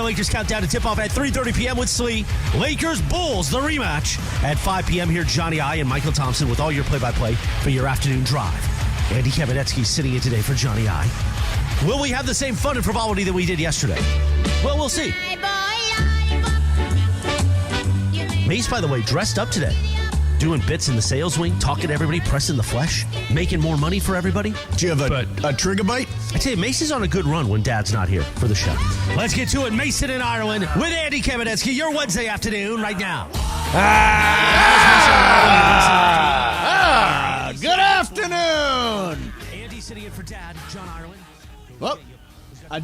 Lakers countdown to tip-off at 3:30 p.m. with Slee. Lakers Bulls, the rematch at 5 p.m. Here, Johnny I and Michael Thompson with all your play-by-play for your afternoon drive. Andy Kamenetsky sitting in today for Johnny I. Will we have the same fun and frivolity that we did yesterday? Well, we'll see. Mace, by the way, dressed up today. Doing bits in the sales wing, talking to everybody, pressing the flesh, making more money for everybody. Do you have a trigger bite? I tell you, Mace is on a good run when Dad's not here for the show. Let's get to it. Mason in Ireland with Andy Kamenetsky, your Wednesday afternoon right now. Good afternoon. Andy sitting in for Dad, John Ireland. Well,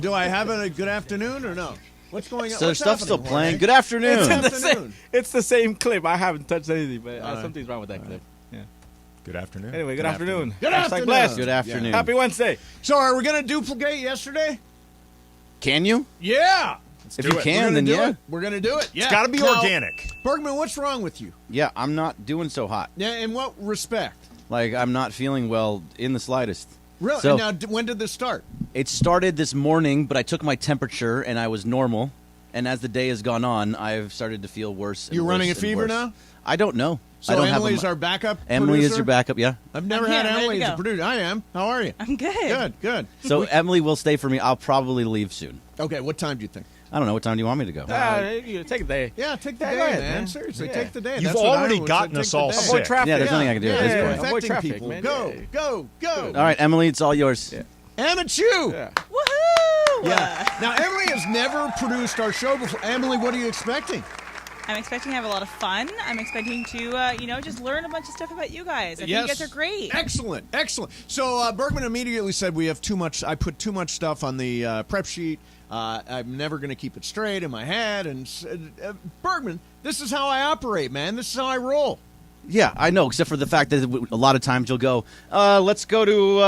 do I have a good afternoon or no? What's going on? So What's stuff's still happening, playing. Jorge? Good afternoon. It's the same clip. I haven't touched anything, but something's wrong with that clip. Yeah. Good afternoon. Anyway, good afternoon. Good afternoon. Blessed. Good afternoon. Happy Wednesday. So are we going to duplicate yesterday? Can you? Yeah. If do you it. can, then yeah. We're going to do it. Yeah. It's got to be Now, organic. Bergman, what's wrong with you? Yeah, I'm not doing so hot. Yeah, in what respect? Like, I'm not feeling well in the slightest. Really? So- Now, when did this start? It started this morning, but I took my temperature, and I was normal. And as the day has gone on, I've started to feel worse and You're running worse a and fever worse. now? I don't know. So I don't Emily's have our backup Emily producer? is your backup, yeah. I've never I'm had here, ready Emily to as a go. producer. I am. How are you? I'm good. Good, good. So Emily will stay for me. I'll probably leave soon. Okay, what time do you think? I don't know. What time do you want me to go? You take a day. Yeah, take the Yeah, day, go ahead, man. man. Seriously, Yeah. take the day. You've That's what I already would gotten say, us take the all day. sick. Avoid traffic. Yeah, there's nothing I can do at this Yeah, point. Avoid infecting traffic, people. man. Go, Yeah. go, go. All right, Emily, it's all yours. Yeah. Emma Chu. Yeah. Woohoo! Yeah. Now, Emily has never produced our show before. Emily, what are you expecting? I'm expecting to have a lot of fun. I'm expecting to, just learn a bunch of stuff about you guys. I think you guys are great. Excellent, excellent. So Bergman immediately said we have too much. I put too much stuff on the prep sheet. I'm never going to keep it straight in my head. And Bergman, this is how I operate, man. This is how I roll. Yeah, I know, except for the fact that a lot of times you'll go, let's go to,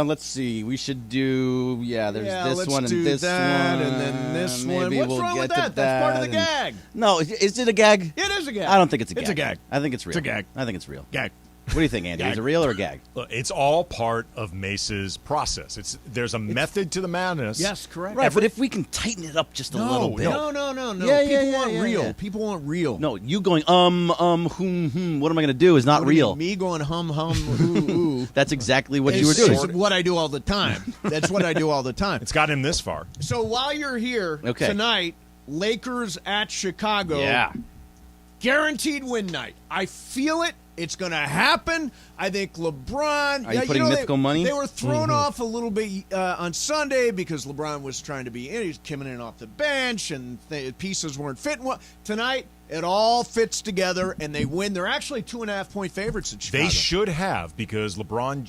let's see, we should do, there's this let's one and do this that, one. and then this one. Maybe What's we'll wrong get with to that? That's part of the and- gag. No, is it a gag? It is a gag. I don't think it's a gag. It's a gag. I think it's real. It's a gag. I think it's real. Gag. What do you think, Andy? Gag. Is it real or a gag? Look, it's all part of Mace's process. There's a method to the madness. Yes, correct. Right, but if we can tighten it up just a little bit. No. Yeah, People yeah, want yeah, real. yeah. People want real. No, you going, what am I going to do is not What do you real. mean, me going hum, ooh, ooh. That's exactly what you were It's doing. what I do all the time. That's what I do all the time. It's got him this far. So while you're here Okay. tonight, Lakers at Chicago. Yeah. Guaranteed win night. I feel it. It's going to happen. I think LeBron. Are you putting mythical money? They were thrown off a little bit on Sunday because LeBron was trying to be in. He's coming in off the bench, and the pieces weren't fitting well. Tonight, it all fits together, and they win. They're actually 2.5-point favorites in Chicago. They should have, because LeBron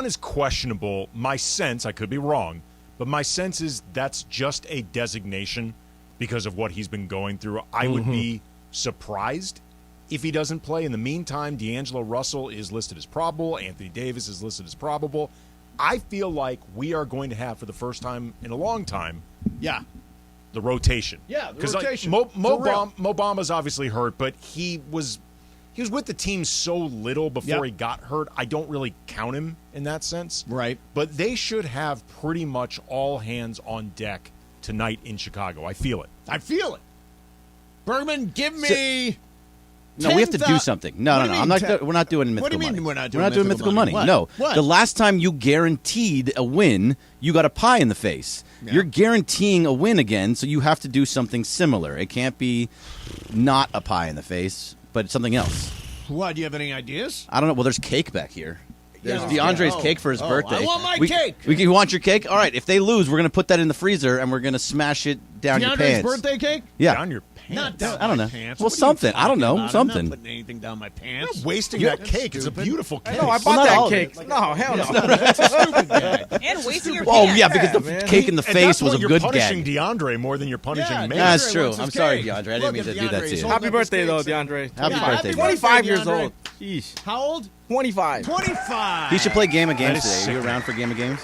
is questionable. My sense, I could be wrong, but my sense is that's just a designation because of what he's been going through. I would be surprised if he doesn't play. In the meantime, D'Angelo Russell is listed as probable. Anthony Davis is listed as probable. I feel like we are going to have, for the first time in a long time, the rotation. Yeah, the 'Cause, like, rotation. Mo For real. Bamba's obviously hurt, but he was with the team so little before he got hurt. I don't really count him in that sense. Right. But they should have pretty much all hands on deck tonight in Chicago. I feel it. I feel it. Bergman, give me. No, we have to do 10,000 something. No. What do you I'm mean, not. We're not doing mythical What do you mean money. we're not doing mythical mythical money? money? No. What? The last time you guaranteed a win, you got a pie in the face. Yeah. You're guaranteeing a win again, so you have to do something similar. It can't be not a pie in the face, but something else. What? Do you have any ideas? I don't know. Well, there's cake back here. There's Yeah. DeAndre's Oh. cake for his Oh, birthday. I want my We- cake. You want your cake? All right. If they lose, we're going to put that in the freezer and we're going to smash it down your DeAndre's pants. birthday cake? Yeah. Down your pants. Not down I don't my know. pants. Well, What are you something. I don't talking know. about? Something. I'm not putting anything down my pants. Wasting Yeah, that that's cake. It's a stupid. beautiful cake. No, I Well, bought not that all of cake. it. No, hell no. That's a stupid gag. And wasting your Oh, pants. yeah, because the man. cake in the At face that was a point, you're good punishing gag. DeAndre more than you're punishing Yeah, me. That's DeAndre true. wants his I'm sorry, cake. DeAndre. I didn't Look, mean if to do that DeAndre to you. sold Happy up his birthday, though, cakes, DeAndre. Happy Yeah, birthday. happy 25 years DeAndre. old. Sheesh. How old? 25. 25. He should play Game of Games is today. Are you sickening. around for Game of Games?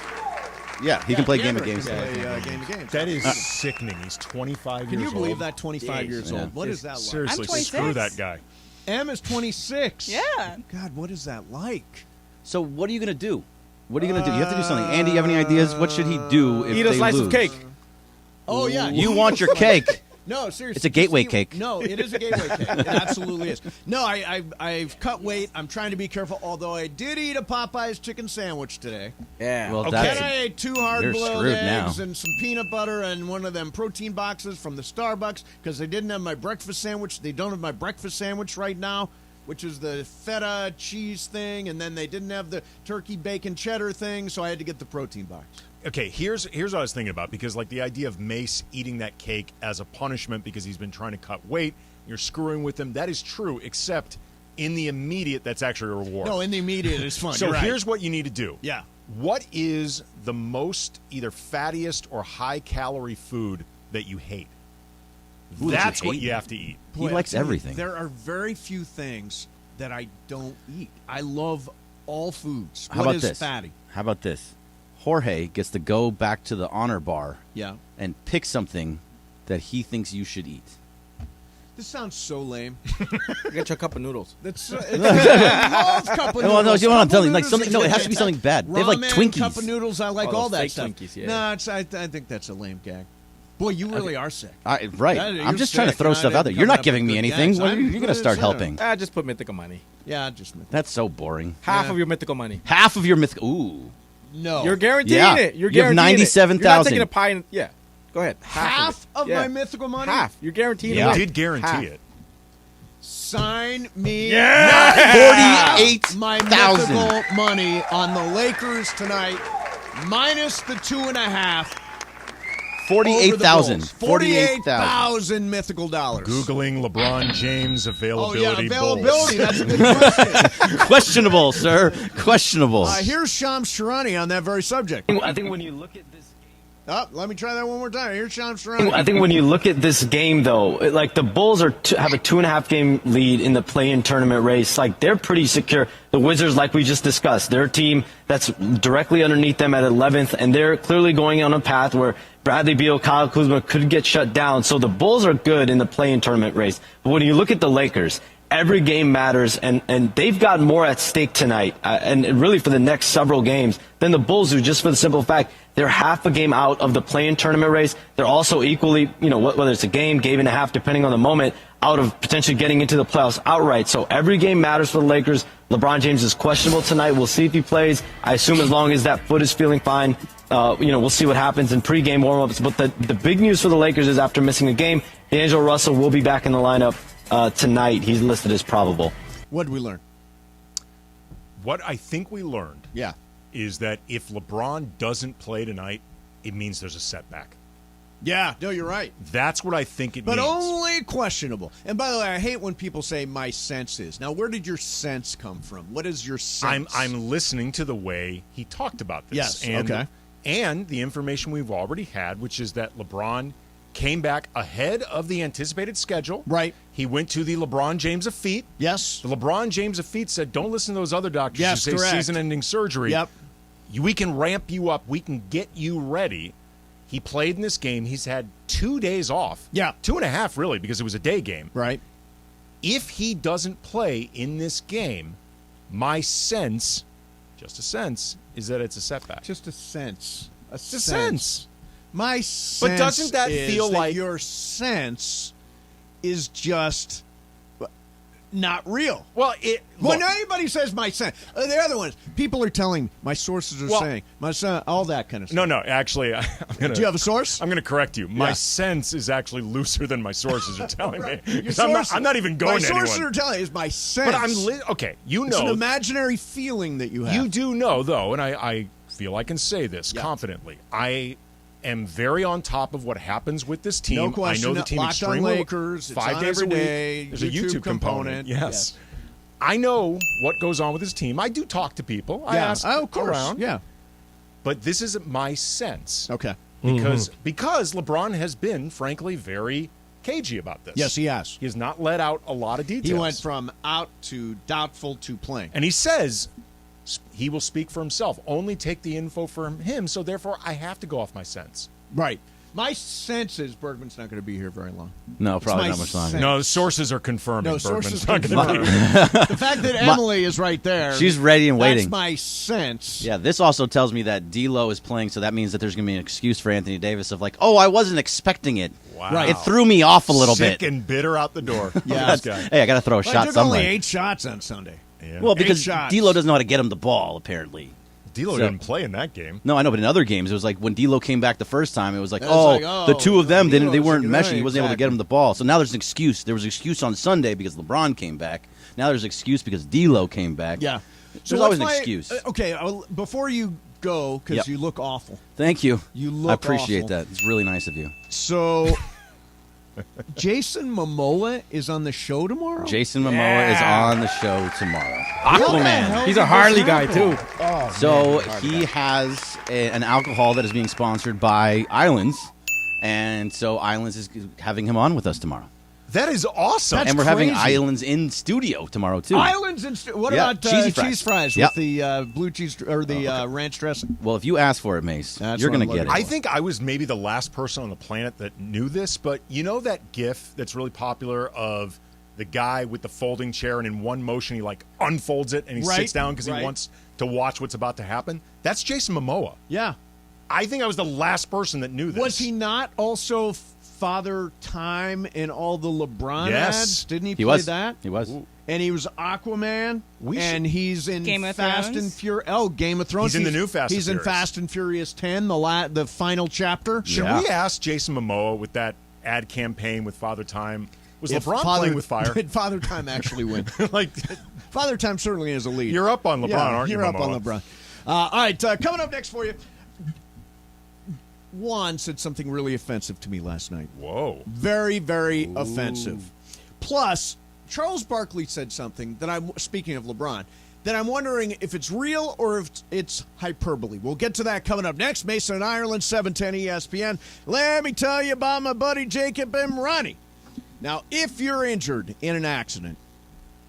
Yeah, he can play Game of Games Play, today. Game of Games. That is sickening. He's 25 Can years you believe old. that? 25 years Yeah. old. What is that like? Seriously, I'm 26. screw that guy. M is 26. Yeah. God, what is that like? So what are you going to do? What are you going to do? You have to do something. Andy, you have any ideas? What should he do if Eat a they slice lose? of cake. Oh, yeah. You want your cake. No, seriously. It's a gateway cake. No, it is a gateway cake. It absolutely is. No, I've cut weight. I'm trying to be careful, although I did eat a Popeye's chicken sandwich today. Yeah. Well, Okay. that's Then I ate 2 you're hard-boiled screwed eggs now. and some peanut butter and one of them protein boxes from the Starbucks because they didn't have my breakfast sandwich. They don't have my breakfast sandwich right now, which is the feta cheese thing, and then they didn't have the turkey bacon cheddar thing, so I had to get the protein box. Okay, here's what I was thinking about, because like the idea of Mace eating that cake as a punishment because he's been trying to cut weight, you're screwing with him. That is true, except in the immediate, that's actually a reward. No, in the immediate, it's fun. So You're right. here's what you need to do. Yeah. What is the most either fattiest or high calorie food that you hate? Ooh, that you That's what hate? you have to eat. He likes everything. There are very few things that I don't eat. I love all foods. How What about is this? fatty? How about this? Jorge gets to go back to the honor bar Yeah. and pick something that he thinks you should eat. This sounds so lame. Get you a cup of noodles. That's I love cup of noodles. Well, no, you know what I'm Cup of telling you, like noodles something. is No, it has to be fantastic. something bad. They have like Ramen, Twinkies. Cup of noodles. I like Oh, all those that fake stuff. Twinkies, yeah. No, I think that's a lame gag. Boy, you really are sick. Right. That- I'm you're just trying to sick. throw You're stuff not out there. even You're coming not up giving with me good anything. gags. Well, I'm you're going to good start as hell. helping. Just put mythical money. Yeah, just That's so boring. Half Yeah. of your mythical money. Half of your myth. Ooh. no. You're guaranteeing Yeah. it. You're You have guaranteeing it. You're not 97,000. taking a pie. And, yeah. Go ahead. half of Yeah. my mythical money. Half. You're guaranteeing Yeah. it. You did guarantee Half. it. Sign me. Yeah. My 48,000. mythical money on the Lakers tonight, minus the 2.5. 48,000. 48,000 mythical dollars. Googling LeBron James Oh availability. yeah, availability. Bowls. That's a good question. Questionable, sir. Questionable. Here's Shams Sharani on that very subject. I think when you look at this Let me try that one more time. Here's Shams Sharani. I think when you look at this game, though, like the Bulls have a 2.5 game lead in the play-in tournament race. Like they're pretty secure. The Wizards, like we just discussed, they're a team that's directly underneath them at 11th, and they're clearly going on a path where Bradley Beal, Kyle Kuzma could get shut down. So the Bulls are good in the play-in tournament race. But when you look at the Lakers, every game matters, and they've got more at stake tonight, and really for the next several games than the Bulls do, just for the simple fact they're half a game out of the play-in tournament race. They're also equally, whether it's a game and a half, depending on the moment, out of potentially getting into the playoffs outright. So every game matters for the Lakers. LeBron James is questionable tonight. We'll see if he plays. I assume as long as that foot is feeling fine, we'll see what happens in pregame warm-ups. But the big news for the Lakers is after missing a game, D'Angelo Russell will be back in the lineup tonight. He's listed as probable. What did we learn? What I think we learned Yeah. is that if LeBron doesn't play tonight, it means there's a setback. Yeah, no, you're right. That's what I think it But means. only questionable. And by the way, I hate when people say my sense is. Now, where did your sense come from? What is your sense? I'm listening to the way he talked about this. Yes, and, okay. And the information we've already had, which is that LeBron came back ahead of the anticipated schedule. Right. He went to the LeBron James of feet. Yes. The LeBron James of feet said, don't listen to those other doctors Yes, who say correct. season-ending surgery. Yep. We can ramp you up. We can get you ready. He played in this game. He's had 2 days off. Yeah. 2.5, really, because it was a day game. Right. If he doesn't play in this game, my sense, just a sense, is that it's a setback. Just a sense. A sense. My sense doesn't that is feel that like- your sense is just not real? Well, When look, anybody says my sense, the other ones, people are telling me, my sources are Well- saying, my son, all that kind of stuff. no, actually, I'm gonna, Do you have a source? I'm going to correct you. My Yeah. sense is actually looser than my sources are telling Right. me. Your 'Cause sources- I'm not even going my to sources anyone. are telling you is my sense. But I'm okay. You It's an know, imaginary feeling that you have. you do know though, and I feel I can say this Yeah. confidently. I am very on top of what happens with this team. No question. I know the team Locked on extremely Lakers. It's 5 on days every a week. day. There's a YouTube component. Yes. I know what goes on with his team. I do talk to people. I ask of course. around. Yeah. But this is my sense. Okay. Because LeBron has been, frankly, very cagey about this. Yes, he has. He has not let out a lot of details. He went from out to doubtful to playing. And he says he will speak for himself. Only take the info from him, so therefore I have to go off my sense. Right. My sense is Bergman's not going to be here very long. No, probably my not much longer. sense. No, the sources are confirming. No, Bergman's sources not gonna be confirm. here. The fact that Emily is right there. She's ready and waiting. That's my sense. Yeah, this also tells me that D'Lo is playing, so that means that there's going to be an excuse for Anthony Davis of like, oh, I wasn't expecting it. Wow. Right. It threw me off a little Sick bit. and bitter out the door. Yeah. This guy. Hey, I got to throw a Well, shot I took somewhere. only 8 shots on Sunday. Yeah. Well, 8 because shots. D'Lo doesn't know how to get him the ball, apparently. D'Lo So- didn't play in that game. No, I know, but in other games, it was like when D'Lo came back the first time, it was like, It was the like, two of them they D'Lo's weren't like, meshing. He wasn't able to get him the ball. So now there's an excuse. There was an excuse on Sunday because LeBron came back. Now there's an excuse because D'Lo came back. Yeah. There's what's always an my- excuse. Okay, before you go, because Yep. you look awful. Thank you. You look I appreciate awful. that. It's really nice of you. So, Jason Momoa is on the show tomorrow? Jason Momoa is on the show tomorrow. Aquaman. He's a Harley guy too. So he has an alcohol that is being sponsored by Islands, and so Islands is having him on with us tomorrow. That is awesome. That's and we're having crazy. Islands in studio tomorrow too. Islands and what Yeah, about cheesy cheese fries. fries Yep. with the blue cheese or the ranch dressing? Well, if you ask for it, Mace, That's you're what going to I'm get it. looking I think I was maybe the last person on the planet that knew this, but you know that GIF that's really popular of the guy with the folding chair, and in one motion he like unfolds it and he Right, sits down because right. he wants to watch what's about to happen? That's Jason Momoa. Yeah. I think I was the last person that knew this. Was he not also Father Time in all the LeBron Yes. ads? Didn't he He play was. that? He was. And he was Aquaman, and he's in Game of Fast Thrones? and Furious. Oh, Game of Thrones. He's in the new Fast and He's in Furious. Fast and Furious 10, the final chapter. Should Yeah. we ask Jason Momoa with that ad campaign with Father Time? Was If LeBron Father, playing with fire? Did Father Time actually win? Like, Father Time certainly is a lead. you're up on LeBron, Yeah, aren't you? You're up Momoa? on LeBron. All right, coming up next for you. Juan said something really offensive to me last night. Whoa. Very, very offensive. Plus, Charles Barkley said something that I'm, speaking of LeBron, that I'm wondering if it's real or if it's hyperbole. We'll get to that coming up next. Mason and Ireland, 710 ESPN. Let me tell you about my buddy Jacob Imrani. Now, if you're injured in an accident,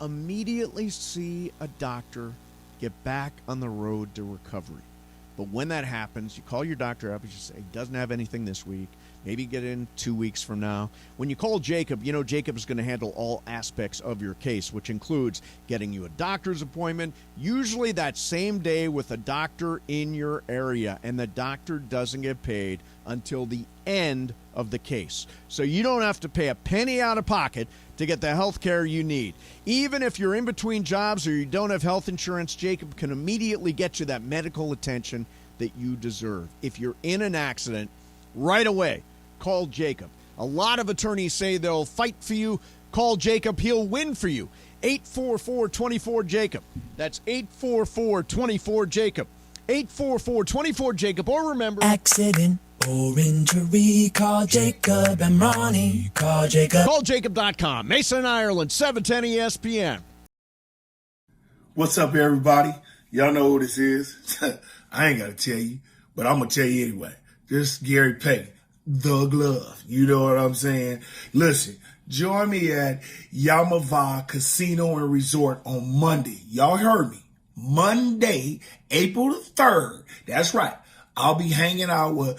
immediately see a doctor. Get back on the road to recovery. But when that happens, you call your doctor up and you say, he doesn't have anything this week. Maybe get in 2 weeks from now. When you call Jacob, you know Jacob is going to handle all aspects of your case, which includes getting you a doctor's appointment, usually that same day with a doctor in your area, and the doctor doesn't get paid until the end of the case. So you don't have to pay a penny out of pocket to get the health care you need. Even if you're in between jobs or you don't have health insurance, Jacob can immediately get you that medical attention that you deserve. If you're in an accident, right away, call Jacob. A lot of attorneys say they'll fight for you. Call Jacob. He'll win for you. 844-24-JACOB. That's 844-24-JACOB. 844-24-JACOB. Or remember, Accident or injury, call Jacob and Ronnie. Call Jacob. calljacob.com. Mason, Ireland, 710 ESPN. What's up, everybody? Y'all know who this is. I ain't got to tell you, but I'm going to tell you anyway. This is Gary Payton, the glove. You know what I'm saying? Listen, join me at Yamava Casino and Resort on Monday. Y'all heard me. Monday, April the 3rd. That's right. I'll be hanging out with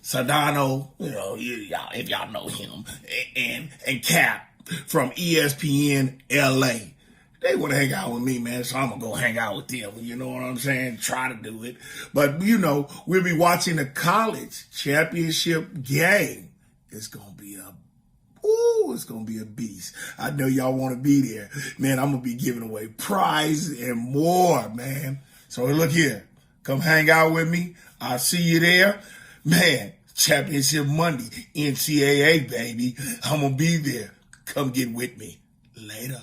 Sedano, you know, if y'all know him, and Cap from ESPNLA. They want to hang out with me, man, so I'm going to go hang out with them. You know what I'm saying? Try to do it. But, you know, we'll be watching the college championship game. It's going to be it's going to be a beast. I know y'all want to be there. Man, I'm going to be giving away prizes and more, man. So look here. Come hang out with me. I'll see you there. Man, championship Monday, NCAA, baby. I'm going to be there. Come get with me. Later.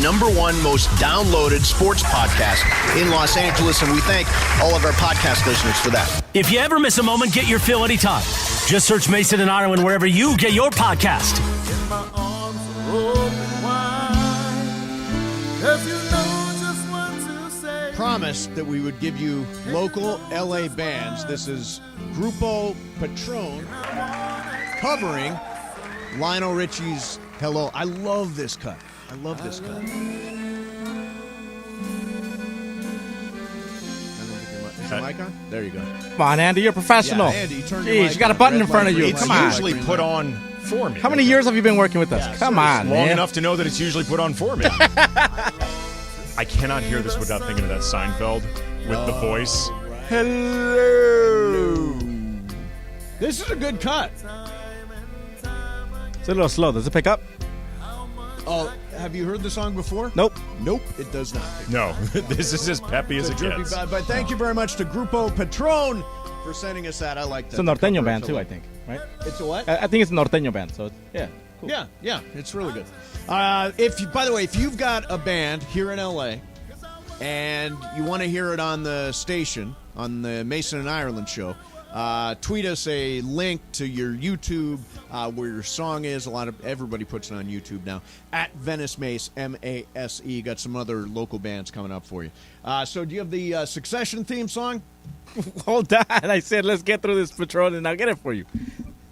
#1 most downloaded sports podcast in Los Angeles, and we thank all of our podcast listeners for that. If you ever miss a moment, get your fill anytime. Just search Mason and Ireland wherever you get your podcast. Promised that we would give you local LA bands. This is Grupo Patron covering Lionel Richie's Hello. I love this cut. Is your mic on? There you go. Come on, Andy, you're a professional. Yeah, Andy, turn your Jeez, mic you got a on. button in Red front of light, you. green It's Come on. usually put on for me. How many years have you been working with us? Yeah, Come on, Long man. enough to know that it's usually put on for me. I cannot hear this without thinking of that Seinfeld with the voice. Hello. This is a good cut. It's a little slow. Does it pick up? Oh, have you heard the song before? Nope. Nope, it does not. No, this is as peppy as it gets. But thank you very much to Grupo Patron for sending us that. I like that. It's a norteño band, too, I think, right? It's a what? I think it's a norteño band, so yeah. Cool. Yeah, it's really good. By the way, if you've got a band here in LA and you want to hear it on the station, on the Mason and Ireland show, tweet us a link to your YouTube where your song is. Everybody puts it on YouTube now. At Venice Mace, M-A-S-E. Got some other local bands coming up for you. So do you have the Succession theme song? Hold on. I said, let's get through this Patron, and I'll get it for you.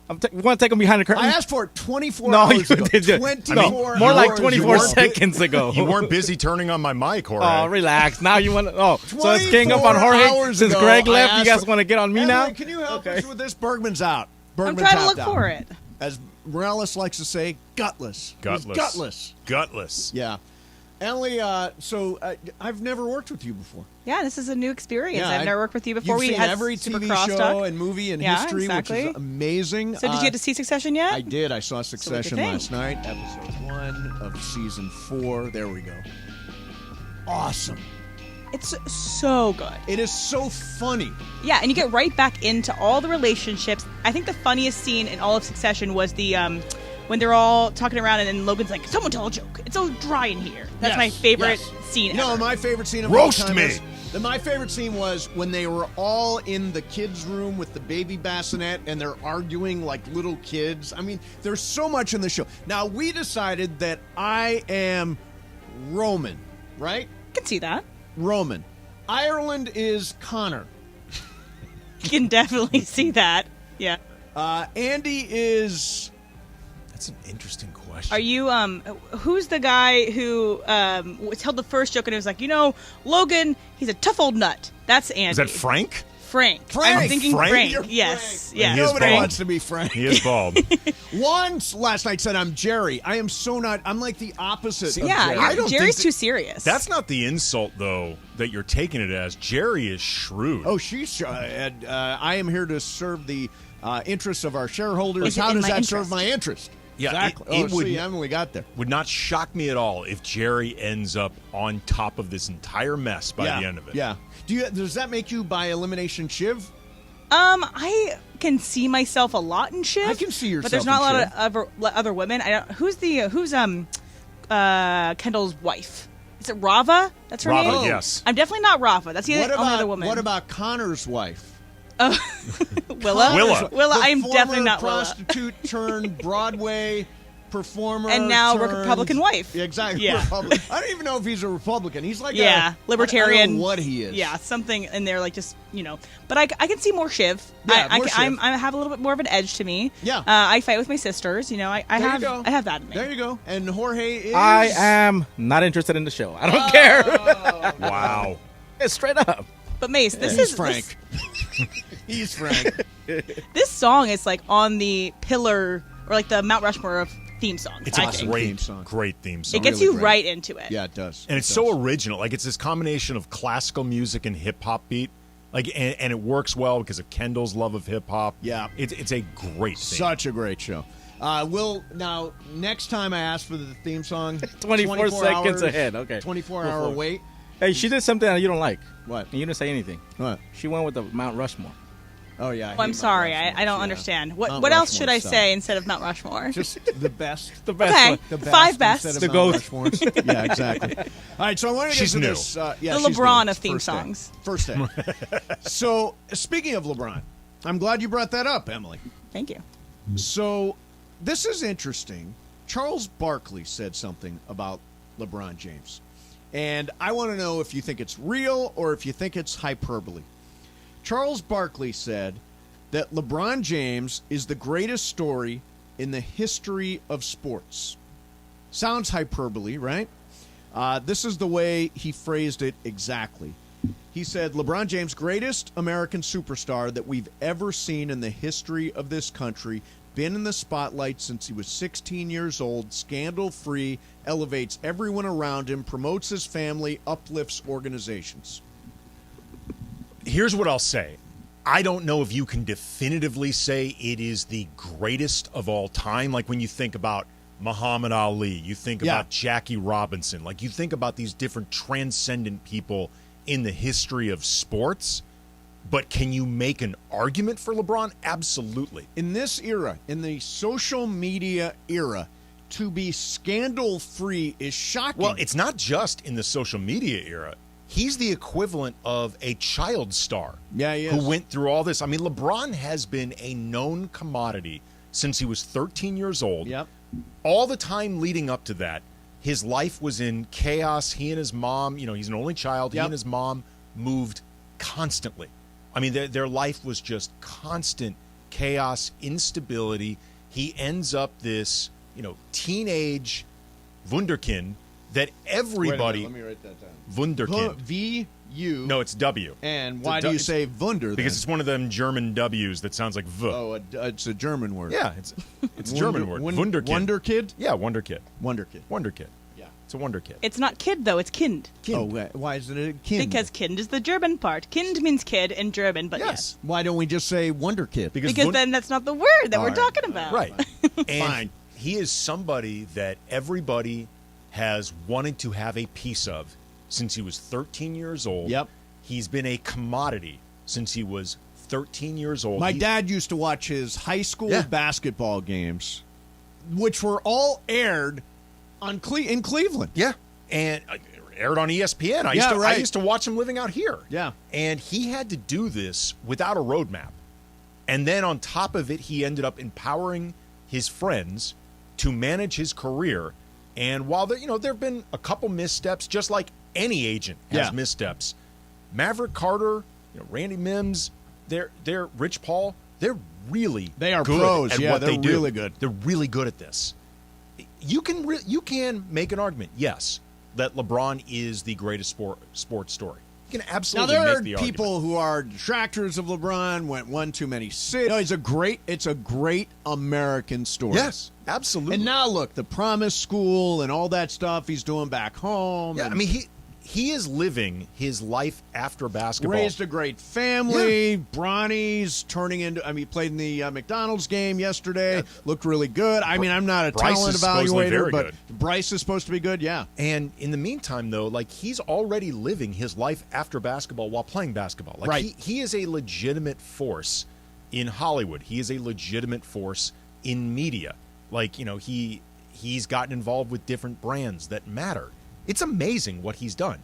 You want to take them behind the curtain? I asked for it 24 hours ago. 24 more like hours 24 ago. seconds ago. You weren't busy turning on my mic, Jorge. Oh, relax. Now you want to... Oh, so it's gang up on Jorge? Since ago, Greg left, I you guys asked want to get on me Emily, now? Can you help us with this? Bergman's out. I'm Bergman trying to tapped look out. for it. As Morales likes to say, gutless. It was gutless. Yeah. Emily, I've never worked with you before. Yeah, this is a new experience. Yeah, I've never worked with you before. You've We seen had every super TV crosstalk. show and movie in history, exactly. which is amazing. So did you get to see Succession yet? I did. I saw Succession think? last night, episode 1 of season 4. There we go. Awesome. It's so good. It is so funny. Yeah, and you get right back into all the relationships. I think the funniest scene in all of Succession was the when they're all talking around and then Logan's like, "Someone tell a joke. It's so dry in here." That's my favorite scene ever. My favorite scene of Roast all time me. my favorite scene was when they were all in the kids' room with the baby bassinet and they're arguing like little kids. I mean, there's so much in the show. Now, we decided that I am Roman, right? I can see that. Roman. Ireland is Connor. You can definitely see that. Yeah. Andy is... That's an interesting question. Are you, who's the guy who told the first joke and it was like, Logan, he's a tough old nut. That's Andy. Is that Frank? Frank. I'm thinking Frank. You're Yes. Frank. Yes. Nobody Frank. wants to be Frank. He is bald. Once last night said I'm Jerry. I am so not. I'm like the opposite of Jerry. I don't Jerry's think too serious. That's not the insult, though, that you're taking it as. Jerry is shrewd. Oh, she's. I am here to serve the interests of our shareholders. Is it How in does my that interest? serve my interest? Yeah, exactly. it would, Emily got there. Would not shock me at all if Jerry ends up on top of this entire mess by the end of it. Yeah. Does that make you by elimination Shiv? I can see myself a lot in Shiv. I can see yourself but there's not in a lot of other women. I don't. Who's Kendall's wife? Is it Rava? That's her Rava, name. yes. I'm definitely not Rava. That's the only other woman. What about Connor's wife? Willa? Willa. I'm former definitely not Willa. prostitute turned Broadway performer And now turned- Republican wife. Yeah, exactly. Yeah. Republican. I don't even know if he's a Republican. He's like libertarian. I don't know what he is. Yeah, something in there, like just But I can see more Shiv. Yeah, I more Shiv. I have a little bit more of an edge to me. Yeah. I fight with my sisters. I There have you go. I have that in me. There you go. And Jorge is. I am not interested in the show. I don't care. Wow. Yeah, straight up. But Mace, this He's is Frank. He's Frank. This song is like on the pillar or like the Mount Rushmore of theme songs. It's I a think. great theme song. It gets really you great. right into it. Yeah, it does. And it's so original. Like, it's this combination of classical music and hip-hop beat. Like, and it works well because of Kendall's love of hip-hop. Yeah. It's a great theme. Such a great show. Now, next time I ask for the theme song, 24 seconds hours, ahead. Okay. 24-hour wait. Hey, she did something that you don't like. What? And you didn't say anything. What? She went with the Mount Rushmore. Oh yeah. Oh, hate I'm Mount sorry. Rushmore, I don't yeah. understand. Mount What else Rushmore should I stuff. say instead of Mount Rushmore? Just the best. The best Okay. one. The best 5 best. instead of The Mount GOAT. Rushmores. Yeah, exactly. All right, so I want to get She's to new. this. The She's LeBron new. of theme First day. songs. First day. So, speaking of LeBron, I'm glad you brought that up, Emily. Thank you. So, this is interesting. Charles Barkley said something about LeBron James. And I want to know if you think it's real or if you think it's hyperbole. Charles Barkley said that LeBron James is the greatest story in the history of sports. Sounds hyperbole, right? This is the way he phrased it exactly. He said, LeBron James, greatest American superstar that we've ever seen in the history of this country, been in the spotlight since he was 16 years old, scandal-free, elevates everyone around him, promotes his family, uplifts organizations. Here's what I'll say. I don't know if you can definitively say it is the greatest of all time. Like when you think about Muhammad Ali, you think about Jackie Robinson, like you think about these different transcendent people in the history of sports. But can you make an argument for LeBron? Absolutely. In this era, in the social media era, to be scandal-free is shocking. Well, it's not just in the social media era. He's the equivalent of a child star. Yeah, he is. Who went through all this. I mean, LeBron has been a known commodity since he was 13 years old. Yep. All the time leading up to that, his life was in chaos. He and his mom, he's an only child. He and his mom moved constantly. I mean, their life was just constant chaos, instability. He ends up this, teenage wunderkind that everybody. Wait a minute, let me write that down. Wunderkind. V-U. No, it's W. And why do you say Wunder then? Because it's one of them German W's that sounds like V. Oh, it's a German word. Yeah, it's a German word. Wunderkind. Wonder Kid? Yeah, Wonder Kid. Wonder Kid. Wonder Kid. Yeah. It's a Wonder Kid. It's not kid, though. It's kind. Oh, why is it a kind? Because kind is the German part. Kind means kid in German, but yes. Why don't we just say Wonder Kid? Because then that's not the word that we're talking about. Right. And Fine. he is somebody that everybody has wanted to have a piece of since he was 13 years old. Yep. He's been a commodity since he was 13 years old. My dad used to watch his high school basketball games, which were all aired on in Cleveland. Yeah. And aired on ESPN. I used to watch him living out here. Yeah. And he had to do this without a roadmap. And then on top of it, he ended up empowering his friends to manage his career. And while there have been a couple missteps, just like any agent has missteps, Maverick Carter, Randy Mims, they're Rich Paul, they are good pros. at Yeah, what they're they do. really good. They're really good at this. You can make an argument, yes, that LeBron is the greatest sports story. You can absolutely now there make are the argument. people who are detractors of LeBron. Went one too many cities. No, it's a great American story. Yes, absolutely. And now look, the Promise School and all that stuff he's doing back home. Yeah, and I mean he is living his life after basketball. raised a great family. Bronny's turning into. He played in the McDonald's game yesterday. Looked really good. I mean, I'm not a Bryce talent is supposedly evaluator, very but good. Bryce is supposed to be good. Yeah. And in the meantime, though, he's already living his life after basketball while playing basketball. He is a legitimate force in Hollywood. He is a legitimate force in media. He's gotten involved with different brands that matter. It's amazing what he's done.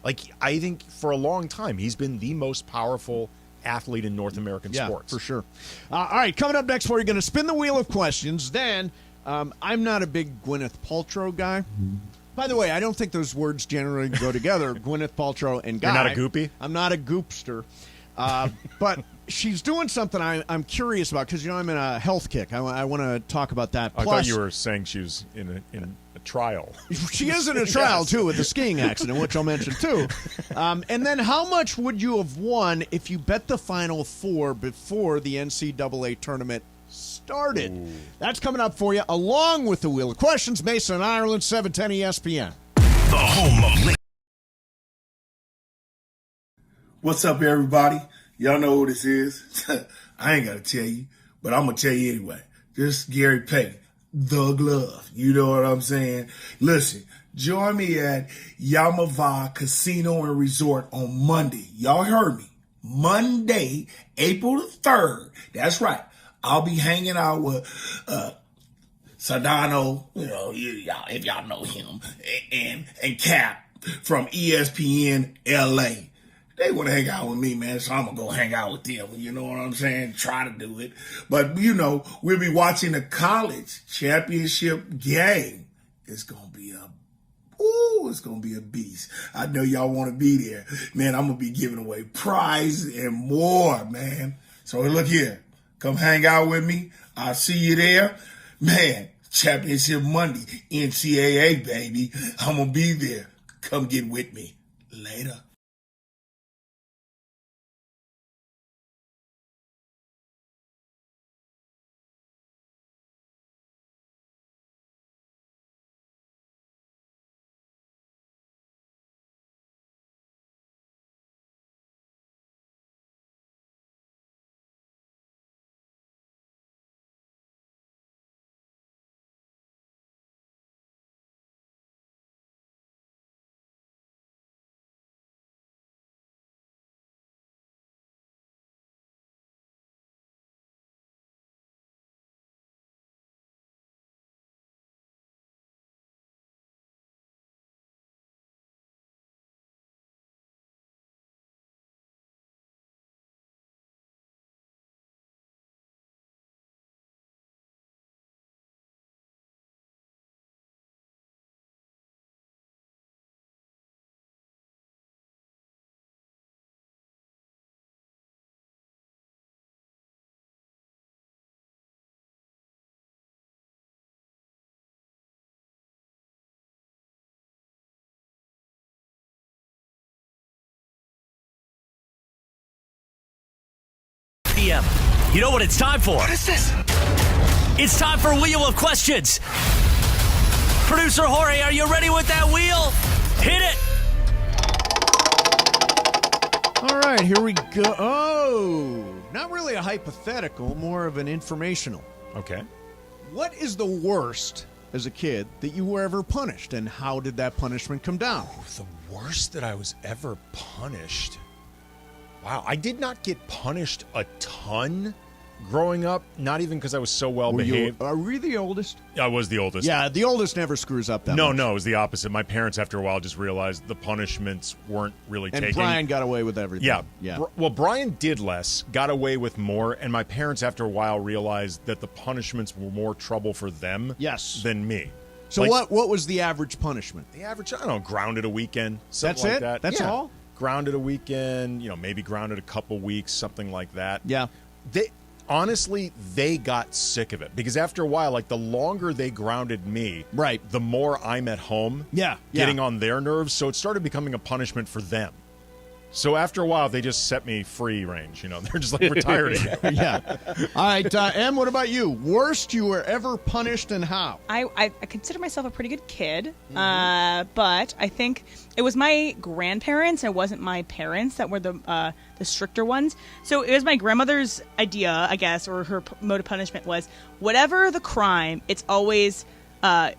I think for a long time, he's been the most powerful athlete in North American sports. For sure. All right, coming up next, we're going to spin the wheel of questions. Then, I'm not a big Gwyneth Paltrow guy. By the way, I don't think those words generally go together, Gwyneth Paltrow and guy. You're not a goopy? I'm not a goopster. But she's doing something I'm curious about because, I'm in a health kick. I want to talk about that. I thought you were saying she was in a trial. She is in a trial, too, with the skiing accident, which I'll mention, too. And then how much would you have won if you bet the Final Four before the NCAA tournament started? Ooh. That's coming up for you, along with the Wheel of Questions. Mason, Ireland, 710 ESPN. The home of... What's up, everybody? Y'all know who this is. I ain't got to tell you, but I'm going to tell you anyway. This is Gary Payton. The Glove. You know what I'm saying? Listen, join me at Yamava Casino and Resort on Monday. Y'all heard me. Monday, April the 3rd. That's right. I'll be hanging out with Sedano, y'all, if y'all know him, and Cap from ESPNLA. They want to hang out with me, man, so I'm going to go hang out with them. You know what I'm saying? Try to do it. But, we'll be watching the college championship game. It's going to be it's going to be a beast. I know y'all want to be there. Man, I'm going to be giving away prizes and more, man. So look here. Come hang out with me. I'll see you there. Man, championship Monday, NCAA, baby. I'm going to be there. Come get with me. Later. PM. You know what it's time for? What is this? It's time for Wheel of Questions. Producer Jorge, are you ready with that wheel? Hit it. All right, here we go. Oh, not really a hypothetical, more of an informational. Okay. What is the worst as a kid that you were ever punished, and how did that punishment come down? The worst that I was ever punished. Wow, I did not get punished a ton growing up, not even because I was so well behaved. Are we the oldest? I was the oldest. Yeah, the oldest never screws up that much. No, it was the opposite. My parents, after a while, just realized the punishments weren't really and taking. Brian got away with everything. Yeah. Well, Brian did less, got away with more, and my parents, after a while, realized that the punishments were more trouble for them than me. So what was the average punishment? The average, I don't know, grounded a weekend, something That's like it? that. That's Yeah. all? Grounded a weekend, maybe grounded a couple weeks, something like that. Yeah. Honestly, they got sick of it because after a while, like the longer they grounded me, right, the more I'm at home, getting on their nerves. So it started becoming a punishment for them. So after a while, they just set me free range. They're just like, we're tired of you. Yeah. All right, Em, what about you? Worst you were ever punished and how? I consider myself a pretty good kid, but I think it was my grandparents and it wasn't my parents that were the stricter ones. So it was my grandmother's idea, I guess, or her mode of punishment was whatever the crime, it's always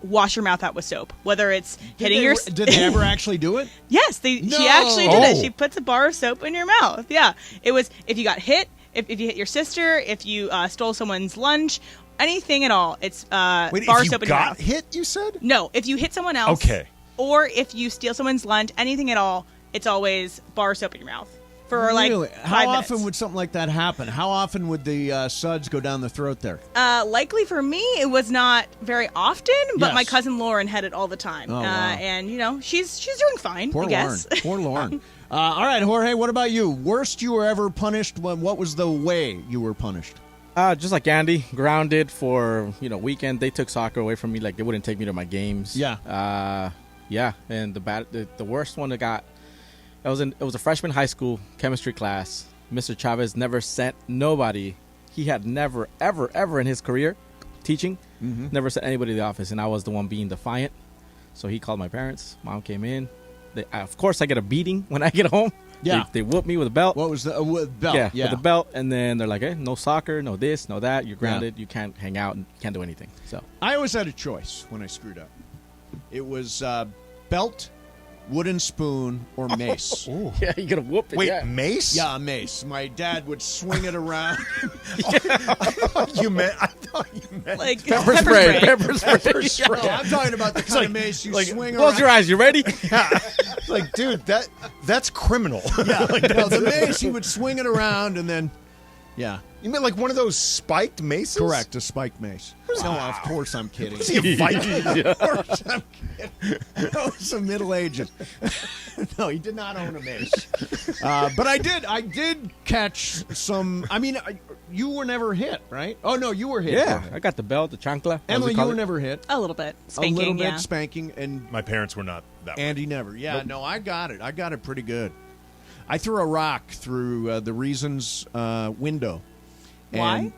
wash your mouth out with soap. Whether it's hitting your... Did they ever actually do it? Yes, she actually did it. She puts a bar of soap in your mouth. Yeah. It was if you got hit, if you hit your sister, if you stole someone's lunch, anything at all, it's bar Wait, soap if you in your got mouth. hit, you said? No, if you hit someone else. Okay. Or if you steal someone's lunch, anything at all, it's always bar soap in your mouth. For really? 5 How minutes. often would something like that happen? How often would the suds go down the throat there? Likely for me, it was not very often, but Yes. my cousin Lauren had it all the time. Oh, wow. And, she's doing fine, Poor I guess. Lauren. Poor Lauren. All right, Jorge, what about you? Worst you were ever punished? What was the way you were punished? Just like Andy, grounded for, weekend. They took soccer away from me. Like, they wouldn't take me to my games. Yeah. Yeah, and the worst one that got... It was a freshman high school chemistry class. Mr. Chavez never sent nobody. He had never, ever, ever in his career teaching, never sent anybody to the office, and I was the one being defiant. So he called my parents. Mom came in. Of course, I get a beating when I get home. Yeah. They whoop me with a belt. What was the belt? Yeah, with a belt, and then they're like, no soccer, no this, no that. You're grounded. Yeah. You can't hang out and can't do anything. So I always had a choice when I screwed up. It was belt, wooden spoon, or mace. Yeah, you gotta whoop it. Wait, yeah. mace? Yeah, a mace. My dad would swing it around. I thought you meant Like Pepper spray. Pepper spray. pepper spray. No, I'm talking about the kind like- of mace you like- swing Close around. your eyes. You ready? Like, dude, that's criminal. Yeah, no, the mace, he would swing it around and then, yeah. You mean like one of those spiked maces? Correct, a spiked mace. No, of course I'm kidding. Is he a Viking? Of course I'm kidding. That was a Middle Ages. No, he did not own a mace. But I did catch some. I mean, you were never hit, right? Oh no, you were hit. Yeah, Jorge. I got the belt, the chancla. Emily, you were never hit. a little bit spanking. A little bit yeah. spanking, and My parents were not that way. Andy never. Yeah, no, I got it. I got it pretty good. I threw a rock through the Reasons window. Why?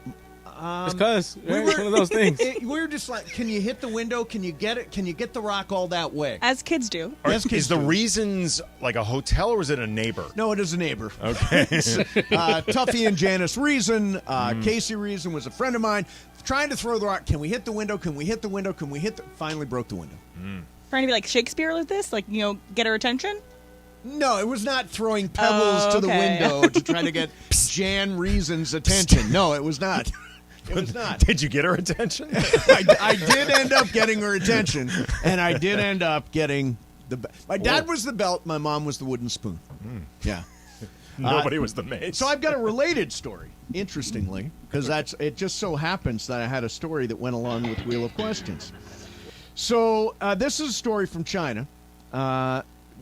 It's because it's one of those things. We were just like, can you hit the window? Can you get it? Can you get the rock all that way? As kids do. Yes, kids Is the do. Reasons like a hotel or is it a neighbor? No, it is a neighbor. Okay. Tuffy and Janice Reason. Casey Reason was a friend of mine. Trying to throw the rock. Can we hit the window? Can we hit the window? Can we hit the... Finally broke the window. Trying to be like Shakespeare with this, like get her attention. No, it was not throwing pebbles to the okay. window to try to get Jan Reason's attention. No, it was not. It was not. Did you get her attention? I did end up getting her attention, and I did end up getting the... My dad was the belt. My mom was the wooden spoon. Yeah. Nobody was the mace. So I've got a related story, interestingly, because it just so happens that I had a story that went along with Wheel of Questions. So this is a story from China,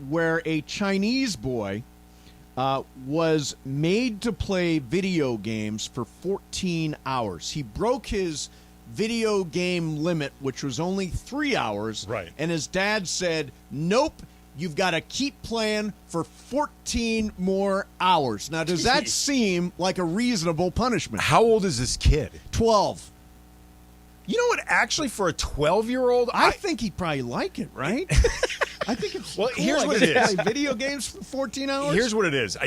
where a Chinese boy was made to play video games for 14 hours. He broke his video game limit, which was only 3 hours. Right. And his dad said, nope, you've got to keep playing for 14 more hours. Now, does that seem like a reasonable punishment? How old is this kid? 12. You know what? Actually, for a 12-year-old, I think he'd probably like it, right? I think it's Well, cool, here's I what guess, it to is. play video games for 14 hours. Here's what it is.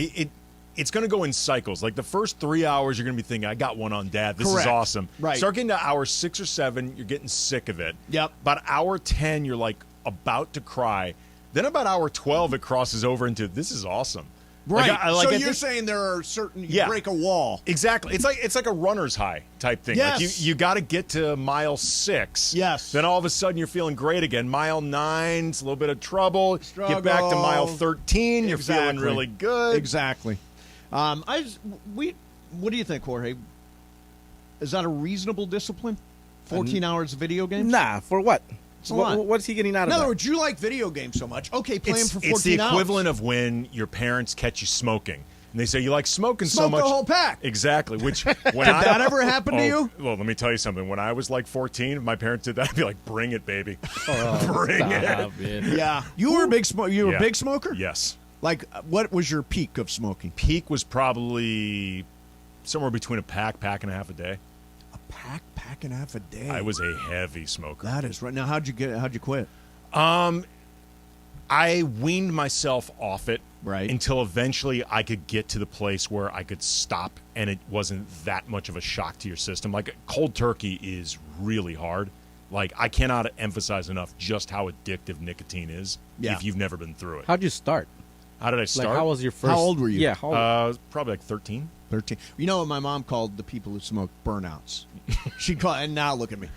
It's going to go in cycles. Like the first 3 hours, you're going to be thinking, I got one on Dad. This Correct. is awesome. Right. Start getting to hour 6 or 7, you're getting sick of it. Yep. About hour 10, you're like about to cry. Then about hour 12, it crosses over into, this is awesome. Right. Like, So I you're think- saying there are certain... You Yeah. break a wall. Exactly. It's like a runner's high type thing. Yes. Like you got to get to mile 6. Yes. Then all of a sudden you're feeling great again. Mile 9, it's a little bit of trouble. Get back to mile 13, you're feeling Exactly. really good. Exactly. What do you think, Jorge? Is that a reasonable discipline? 14 hours of video games? Nah, for what? a lot. What's he getting out In of other that? words, you like video games so much. Okay, play them for 14 It's the hours. equivalent of when your parents catch you smoking. And they say, you like smoking so Smoke much. the whole pack. Exactly. Which when Did that ever happen to you? Well, let me tell you something. When I was like 14, if my parents did that, I'd be like, bring it, baby. Bring it. Stop it. Yeah. You were a big smoker. You were Yeah. a big smoker? Yes. Like, what was your peak of smoking? Peak was probably somewhere between a pack and a half a day. A pack and a half a day. I was a heavy smoker. That is right. Now, how'd you quit? I weaned myself off it Right. until eventually I could get to the place where I could stop and it wasn't that much of a shock to your system. Like cold turkey is really hard. Like I cannot emphasize enough just how addictive nicotine is Yeah. if you've never been through it. How'd you start? How did I start? Like, how was your first? How old were you? Yeah, how old? Probably like 13. 13. You know what my mom called the people who smoke burnouts? She called, and now look at me.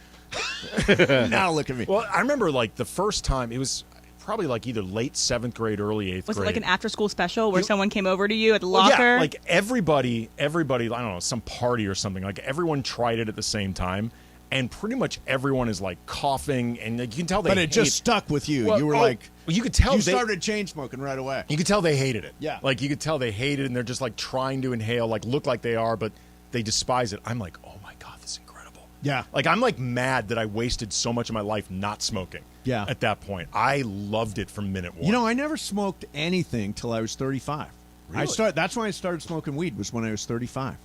Now look at me. Well, I remember like the first time it was probably like either late 7th grade, early 8th Was it grade. like an after-school special where someone came over to you at the Well, locker? yeah, like everybody, I don't know, some party or something. Like everyone tried it at the same time, and pretty much everyone is like coughing, and like, you can tell they. But it just stuck with you. Well, you were oh, like, you could tell you they started chain smoking right away. You could tell they hated it. Yeah. like you could tell they hated it, and they're just like trying to inhale, like look like they are, but they despise it. I'm like, oh my god, this is incredible. Yeah. Like I'm like mad that I wasted so much of my life not smoking. Yeah. At that point, I loved it from minute one. You know, I never smoked anything till I was 35. Really? That's when I started smoking weed, was when I was 35.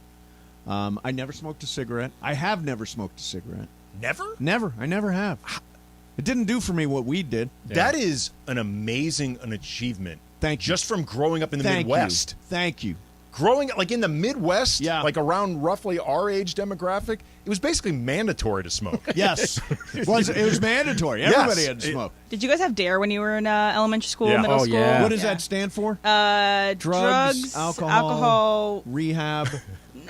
I never smoked a cigarette. I have never smoked a cigarette. Never. Never. I never have. It didn't do for me what weed did. That is an amazing achievement. Thank you. Just from growing up in the Thank Midwest. you. Thank you. growing like in the Midwest, Yeah. like around roughly our age demographic, it was basically mandatory to smoke. Yes. it was mandatory. Everybody had to smoke. Did you guys have DARE when you were in elementary school, Yeah. middle Oh, school? yeah. What does that stand for? Drugs, alcohol, rehab.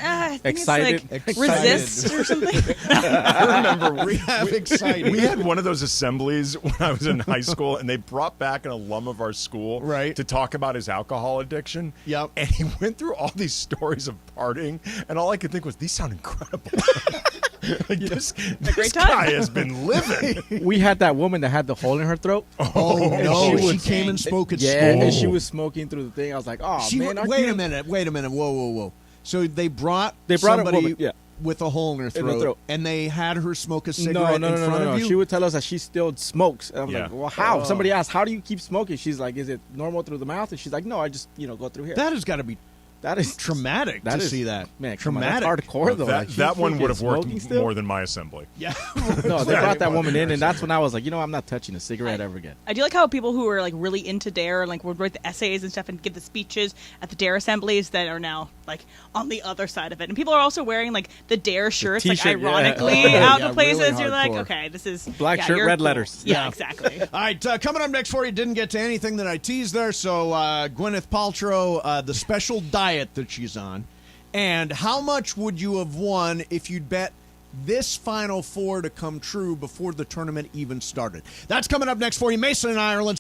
I think Excited. it's like resist or something. I remember Rehab excited. we had one of those assemblies when I was in high school, and they brought back an alum of our school Right. to talk about his alcohol addiction. Yep. And he went through all these stories of partying, and all I could think was, these sound incredible. Like, this great time. guy has been living. We had that woman that had the hole in her throat. Oh, no. she She was- came and spoke at Yeah, school. and she was smoking through the thing. I was like, oh, man. aren't Wait you- a minute. Whoa. So they brought a somebody woman, yeah. with a hole in her throat, and they had her smoke a cigarette in front of you? She would tell us that she still smokes. And I'm Yeah. like, well, how? Somebody asked, how do you keep smoking? She's like, is it normal through the mouth? And she's like, no, I just, go through here. That has got to be That is traumatic to see that. Man, come on, traumatic. that's hardcore, though. Like, That you one would freaking have worked smoking still? more than my assembly. Yeah. No, they brought that woman in, and that's when I was like, I'm not touching a cigarette ever again. I do like how people who are like really into DARE, like would write the essays and stuff and give the speeches at the DARE assemblies that are now like on the other side of it. And people are also wearing like the DARE shirts, like t-shirt, yeah. ironically Oh, out yeah, to places. really You're like, hardcore. okay, this is Black shirt, you're red cool. letters. Yeah, exactly. All right, coming up next for you, didn't get to anything that I teased there, so Gwyneth Paltrow, the special diet that she's on, and how much would you have won if you'd bet this Final Four to come true before the tournament even started? That's coming up next for you, Mason in Ireland.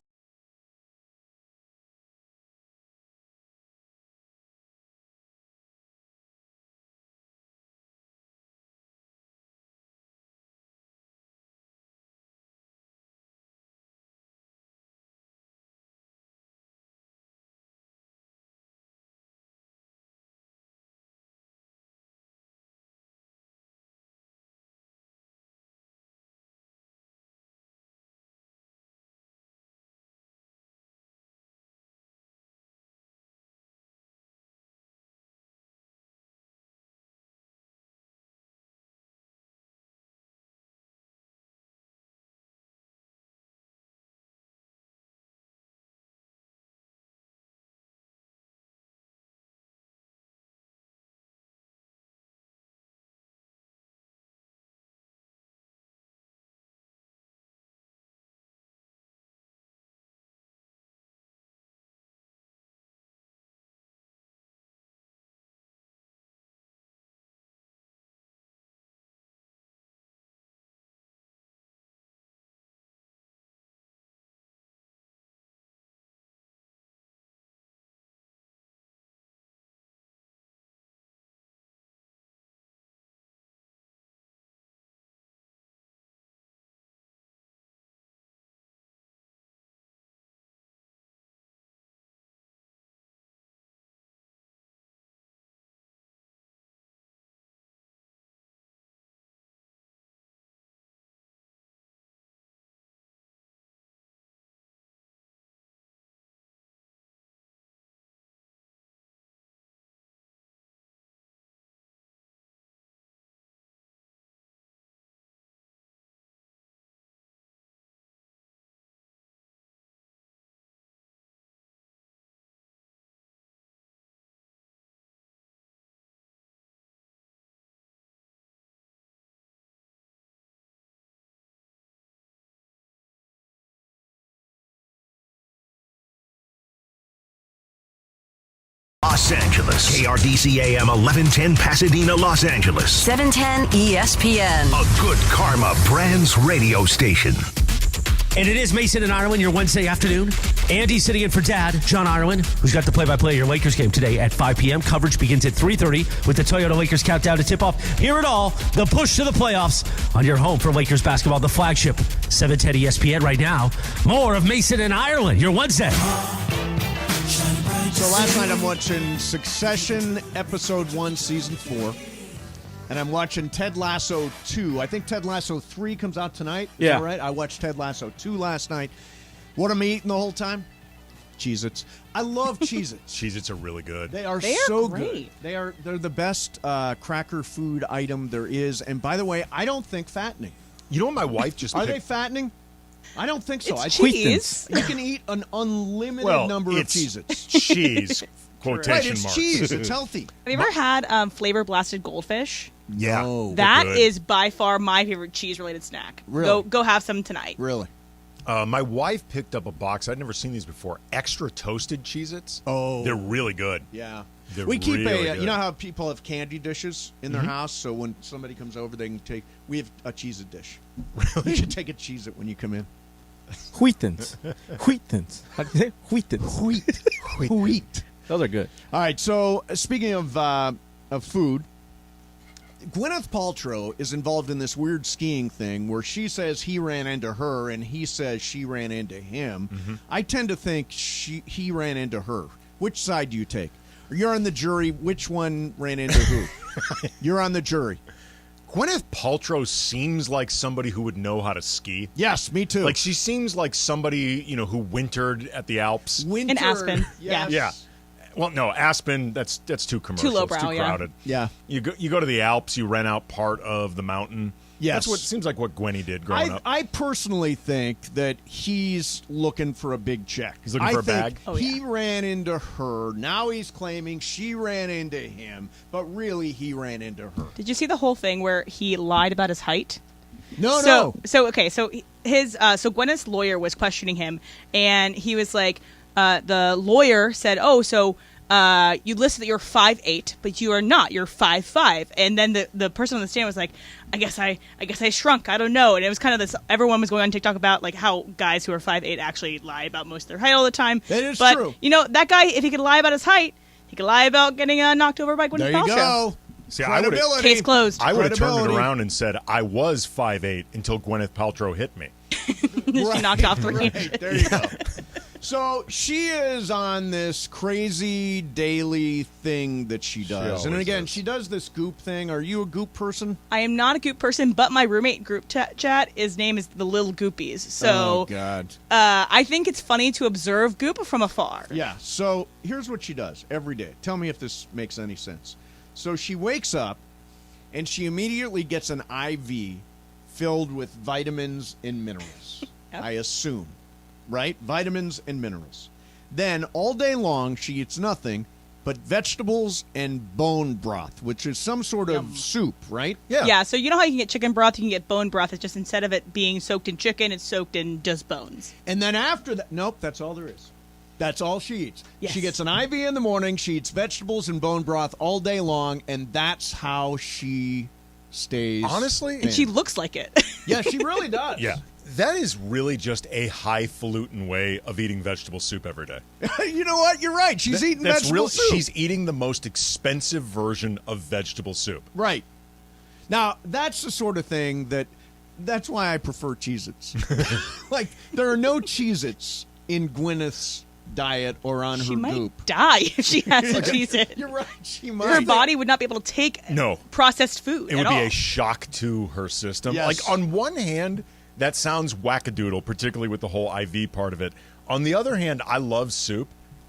Los Angeles. KRDC AM 1110 Pasadena, Los Angeles. 710 ESPN. A good karma brands radio station. And it is Mason in Ireland, your Wednesday afternoon. Andy sitting in for Dad, John Ireland, who's got the play-by-play of your Lakers game today at 5 p.m. Coverage begins at 3:30 with the Toyota Lakers countdown to tip-off. Hear it all, the push to the playoffs on your home for Lakers basketball, the flagship 710 ESPN right now. More of Mason in Ireland, your Wednesday. So last night I'm watching Succession, Episode 1, Season 4. And I'm watching Ted Lasso 2. I think Ted Lasso 3 comes out tonight. Is that right? I watched Ted Lasso 2 last night. What am I eating the whole time? Cheez-Its. I love Cheez-Its. Cheez-Its are really good. They are They are so great. good. They're the best cracker food item there is. And by the way, I don't think fattening. You know what my wife just Are picked? they fattening? I don't think so. It's I cheese. think you can eat an unlimited number of Cheez-Its. Cheese, quotation right, it's marks. cheese. It's healthy. Have you ever had flavor blasted goldfish? Yeah. No. That good. is by far my favorite cheese-related snack. Really? Go have some tonight. Really? My wife picked up a box. I'd never seen these before. Extra toasted Cheez-Its. Oh. They're really good. Yeah. They're We keep really you good. know how people have candy dishes in their house, so when somebody comes over, they can take. We have a Cheez-It dish. You should take a Cheez-It when you come in. Wheatons. Wheatons. How do you say? Wheatons. Wheat. Those are good. All right. So speaking of food, Gwyneth Paltrow is involved in this weird skiing thing where she says he ran into her and he says she ran into him. I tend to think he ran into her. Which side do you take? You're on the jury. Which one ran into who? You're on the jury. Gwyneth Paltrow seems like somebody who would know how to ski. Yes, me too. Like she seems like somebody, who wintered at the Alps. Winter, In Aspen. Yes. Yeah. Well, no, Aspen. That's too commercial. Too lowbrow, it's too yeah. crowded. Yeah. You go to the Alps. You rent out part of the mountain. Yes. That's what seems like what Gwenny did growing up. I personally think that he's looking for a big check. He's looking for a bag? Oh, He ran into her. Now he's claiming she ran into him, but really he ran into her. Did you see the whole thing where he lied about his height? No. So Gwyneth's lawyer was questioning him, and he was like, the lawyer said, you listed that you're 5'8", but you are not. You're 5'5". And then the person on the stand was like, I guess I shrunk. I don't know. And it was kind of this. Everyone was going on TikTok about like how guys who are 5'8" actually lie about most of their height all the time. That is but, true. That guy, if he could lie about his height, he could lie about getting knocked over by Gwyneth There Paltrow. you go. See, I would've- Credibility. Case closed. I would have turned it Credibility. around and said I was 5'8" until Gwyneth Paltrow hit me. She knocked off 3 inches. Right, there you go. So she is on this crazy daily thing that she does. And always again, is. she does this Goop thing. Are you a Goop person? I am not a Goop person, but my roommate group chat, his name is the Little Goopies. So Oh, God. I think it's funny to observe Goop from afar. Yeah, so here's what she does every day. Tell me if this makes any sense. So she wakes up, and she immediately gets an IV filled with vitamins and minerals, Yep. I assume. Right? Vitamins and minerals. Then, all day long, she eats nothing but vegetables and bone broth, which is some sort of soup, right? Yeah, so you know how you can get chicken broth, you can get bone broth. It's just instead of it being soaked in chicken, it's soaked in just bones. And then after that, nope, that's all there is. That's all she eats. Yes. She gets an IV in the morning, she eats vegetables and bone broth all day long, and that's how she stays. Honestly? And she looks like it. Yeah, she really does. Yeah. That is really just a highfalutin way of eating vegetable soup every day. You know what? You're right. She's eating That's vegetable soup. She's eating the most expensive version of vegetable soup. Right. Now, that's the sort of thing that's why I prefer Cheez-Its. Like, there are no Cheez-Its in Gwyneth's diet or on She her might Goop. die if she has to cheese it. You're right. She might. Her body would not be able to take processed food It would at be all. a shock to her system. Yes. Like, on one hand, that sounds wackadoodle, particularly with the whole IV part of it. On the other hand, I love soup,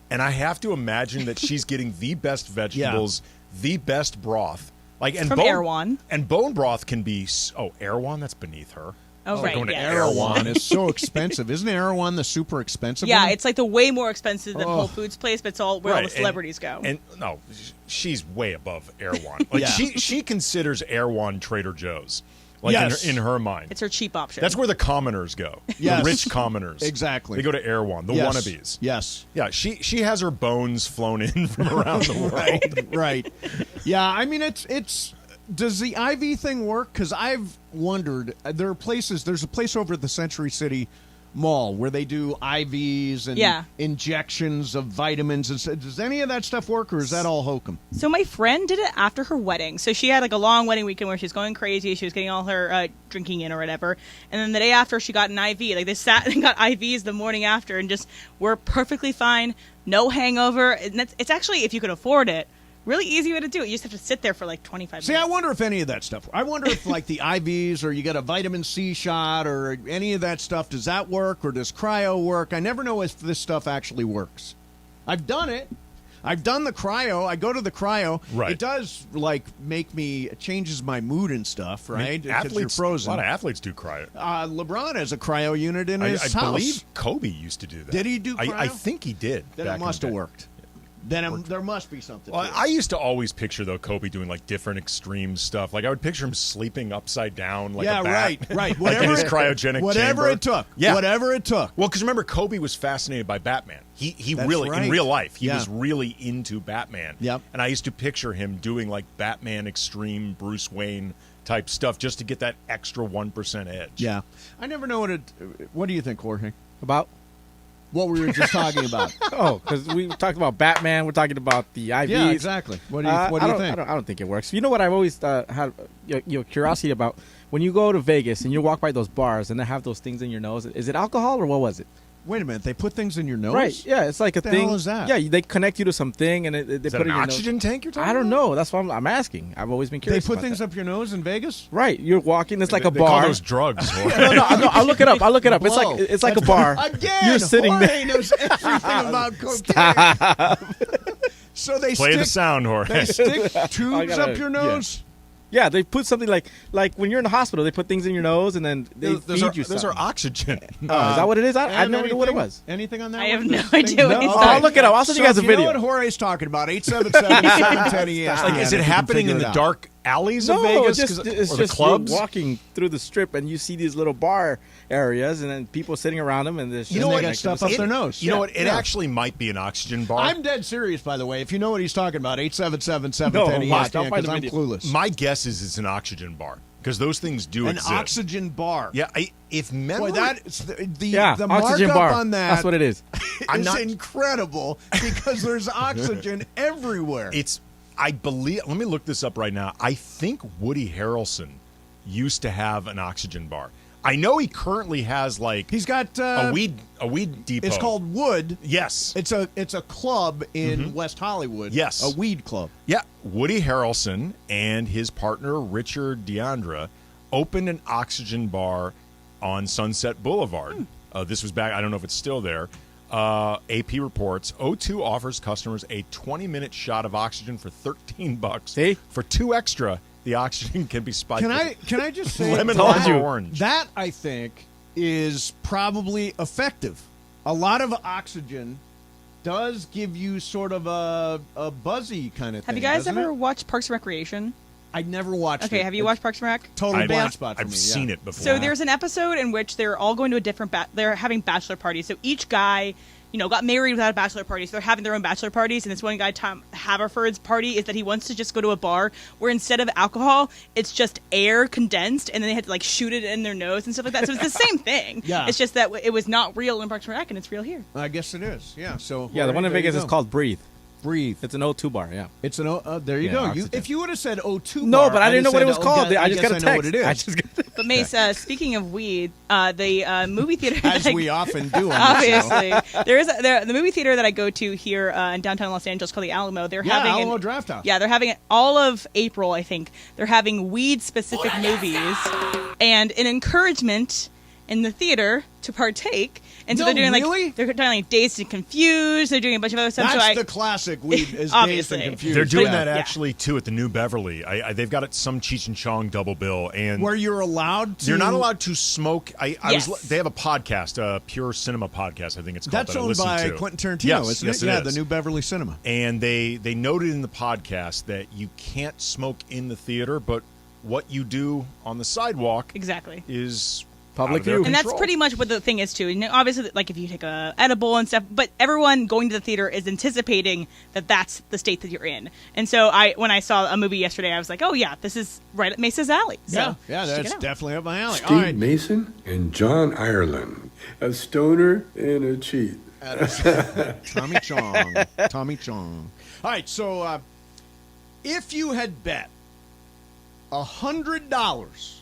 and I have to imagine that she's getting the best vegetables, the best broth. From Erewhon. And bone broth can be... Erewhon? That's beneath her. Oh, right, Going to yes. Erewhon is so expensive. Isn't Erewhon the super expensive Yeah, one? it's like the way more expensive than Whole Foods place, but it's all where all the celebrities go. And no, she's way above Erewhon. Like Yeah. she considers Erewhon Trader Joe's. Like Yes. in her mind. It's her cheap option. That's where the commoners go. Yes. The rich commoners. Exactly. They go to Erewhon, the Yes. wannabes. Yes. Yeah, she has her bones flown in from around the world. Right. Yeah, I mean, it's does the IV thing work? Because I've wondered. There are places. There's a place over at the Century City Mall where they do IVs and injections of vitamins. And does any of that stuff work, or is that all hokum? So my friend did it after her wedding. So she had like a long wedding weekend where she was going crazy. She was getting all her drinking in or whatever. And then the day after, she got an IV. Like they sat and got IVs the morning after and just were perfectly fine, no hangover. And it's actually, if you could afford it, really easy way to do it. You just have to sit there for like 25 minutes. See, I wonder if any of that stuff. I wonder if like the IVs or you get a vitamin C shot or any of that stuff. Does that work or does cryo work? I never know if this stuff actually works. I've done it. I've done the cryo. I go to the cryo. Right. It does it changes my mood and stuff, right? Because you're frozen. A lot of athletes do cryo. LeBron has a cryo unit in his house. I believe Kobe used to do that. Did he do cryo? I think he did. Then it must have worked. Then there must be something. Well, I used to always picture, though, Kobe doing, like, different extreme stuff. Like, I would picture him sleeping upside down like a bat. right. Like in his cryogenic whatever chamber. it took. Yeah. Whatever it took. Well, because remember, Kobe was fascinated by Batman. He That's really, right. in real life, he Yeah. was really into Batman. Yep. And I used to picture him doing, like, Batman extreme Bruce Wayne type stuff just to get that extra 1% edge. Yeah. I never know what do you think, Jorge? About? What we were just talking about. Oh, because we talked about Batman. We're talking about the IVs. Yeah, exactly. What do you think? I don't think it works. You know what I've always had curiosity about? When you go to Vegas and you walk by those bars and they have those things in your nose, is it alcohol or what was it? Wait a minute. They put things in your nose? Right. Yeah, it's like a What the thing. hell is that? Yeah, they connect you to something and they Is put that it in an your oxygen nose. tank you're talking I don't about? know. That's what I'm asking. I've always been They curious. put about things that. up your nose in Vegas? Right. You're walking. It's like a They bar. call those drugs. No, I'll look it up. Blow. It's like a bar. Again, You're sitting Jorge there. knows everything about cocaine. So they Play stick, the sound, Jorge. They stick tubes gotta- up your nose? Yeah, they put something like when you're in the hospital, they put things in your nose and then they Those feed are, you those something. are oxygen. Is that what it is? I And never knew what it anything- was. Anything on that I one? have no Those things? idea what he's Oh, talking I'll look it up. I'll send you guys a You video. know what Jorge's talking about? 877-710-ESPN. Like, is it happening in the dark alleys of No, Vegas? it's just or the clubs? you're walking through the strip and you see these little bar areas and then people sitting around them and there's You know what? They got stuff up their nose. You know what? It Yeah. actually might be an oxygen bar. I'm dead serious, by the way. If you know what he's talking about, 877-710-ESPN, No, watch. I'll find because the I'm video. clueless. My guess is it's an oxygen bar because those things do An exist. oxygen bar. Yeah, if memory. Boy, that's the Yeah, the oxygen markup bar. on that That's what it is. I'm is not- incredible because there's oxygen everywhere. I believe. Let me look this up right now. I think Woody Harrelson used to have an oxygen bar. I know he currently has He's got a weed depot. It's called Wood. Yes. It's a club in West Hollywood. Yes. A weed club. Yeah, Woody Harrelson and his partner Richard Deandra opened an oxygen bar on Sunset Boulevard. This was back. I don't know if it's still there. AP reports O2 offers customers a 20-minute shot of oxygen for $13. See? For $2 extra, the oxygen can be spiked. Can I just say Lemon that, or orange? That I think is probably effective. A lot of oxygen does give you sort of a buzzy kind of thing. Have you guys doesn't ever it? watched Parks and Recreation? I never watched it. Okay, have you watched Parks and Rec? Total blind spot for I've me. seen yeah. it before. So there's an episode in which they're all going to a different they're having bachelor parties. So each guy, got married without a bachelor party. So they're having their own bachelor parties. And this one guy, Tom Haverford's party is that he wants to just go to a bar where instead of alcohol, it's just air condensed, and then they had to shoot it in their nose and stuff like that. So it's the same thing. Yeah. It's just that it was not real in Parks and Rec, and it's real here. I guess it is. Yeah. So Yeah, the one in there you Vegas is go. call Breathe. Breathe. It's an O2 bar, yeah. It's an there you Yeah, go. oxygen. If you would have said O2 No, bar, but I I'd didn't know have what it said, was called. I I just guess got a I know what text. it is. I just got But Mace, speaking of weed, the movie theater As that we often do on this show. obviously the movie theater that I go to here in downtown Los Angeles called the Alamo. They're Yeah, having Alamo Draft House. Yeah, they're having all of April. I think they're having weed specific movies and an encouragement in the theater to partake. And so No, they're doing really? they're doing Dazed and Confused. They're doing a bunch of other stuff. That's so the classic weed is Dazed Obviously. and Confused. They're doing yeah. that actually too at the New Beverly. They've got some Cheech and Chong double bill, and Where you're allowed to. you're not allowed to smoke. Yes. They have a podcast, a Pure Cinema podcast, I think it's called. That's that I owned listen by to. Quentin Tarantino, yes, isn't yes, it? Yeah, is. the New Beverly Cinema. And they noted in the podcast that you can't smoke in the theater, but what you do on the sidewalk Exactly. is Public out of their view. And that's control. pretty much what the thing is too. Obviously, if you take a edible and stuff, but everyone going to the theater is anticipating that that's the state that you're in. And so when I saw a movie yesterday, I was like, oh yeah, this is right at Mesa's alley. So Yeah, check it that's out. definitely up my alley. All Steve right. Mason and John Ireland, a stoner and a cheat. Tommy Chong. Tommy Chong. All right, so if you had bet $100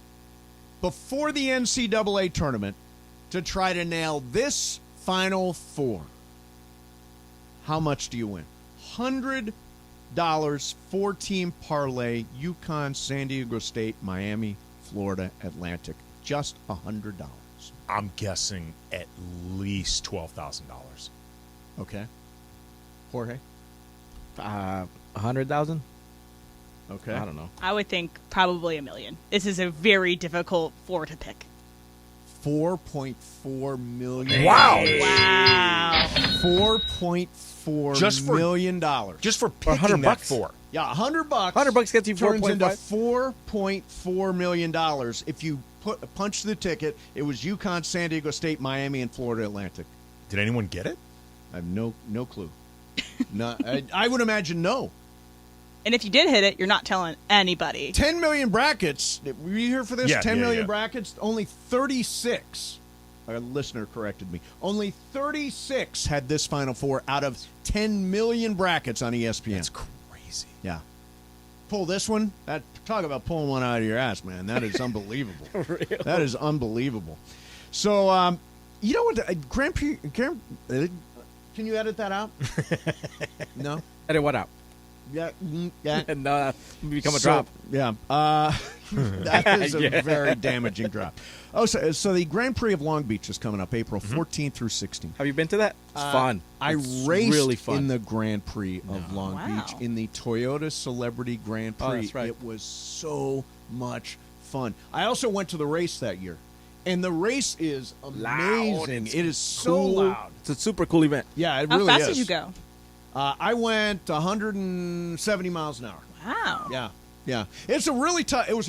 before the NCAA tournament to try to nail this Final Four, how much do you win? $100, 4-team parlay, UConn, San Diego State, Miami, Florida, Atlantic. Just $100. I'm guessing at least $12,000. Okay. Jorge? 100,000. Okay. I don't know. I would think probably $1 million. This is a very difficult 4 to pick. $4.4 million. Wow. Wow. $4.4 million. Just for picking $100 that 4. Yeah, $100. $100 gets you turns into 4.5. $4.4 million. If you punch the ticket, it was UConn, San Diego State, Miami, and Florida Atlantic. Did anyone get it? I have no clue. No, I would imagine no. And if you did hit it, you're not telling anybody. 10 million brackets. Were you here for this? Yeah, 10 million yeah. brackets. Only 36. A listener corrected me. Only 36 had this Final Four out of 10 million brackets on ESPN. That's crazy. Yeah. Pull this one. Talk about pulling one out of your ass, man. That is unbelievable. That is unbelievable. So, you know what? Grand Prix. Can you edit that out? No. Edit what out? Yeah. Yeah. And become a drop. Yeah. That is a very damaging drop. Oh, so the Grand Prix of Long Beach is coming up April 14th through 16th. Have you been to that? It's fun. I It's raced really fun. in the Grand Prix of Long Wow. Beach in the Toyota Celebrity Grand Prix. Oh, that's right. It was so much fun. I also went to the race that year, and the race is amazing. It is so Cool. loud. It's a super cool event. Yeah, it How really fast is. did you go? I went 170 miles an hour. Wow. Yeah. It was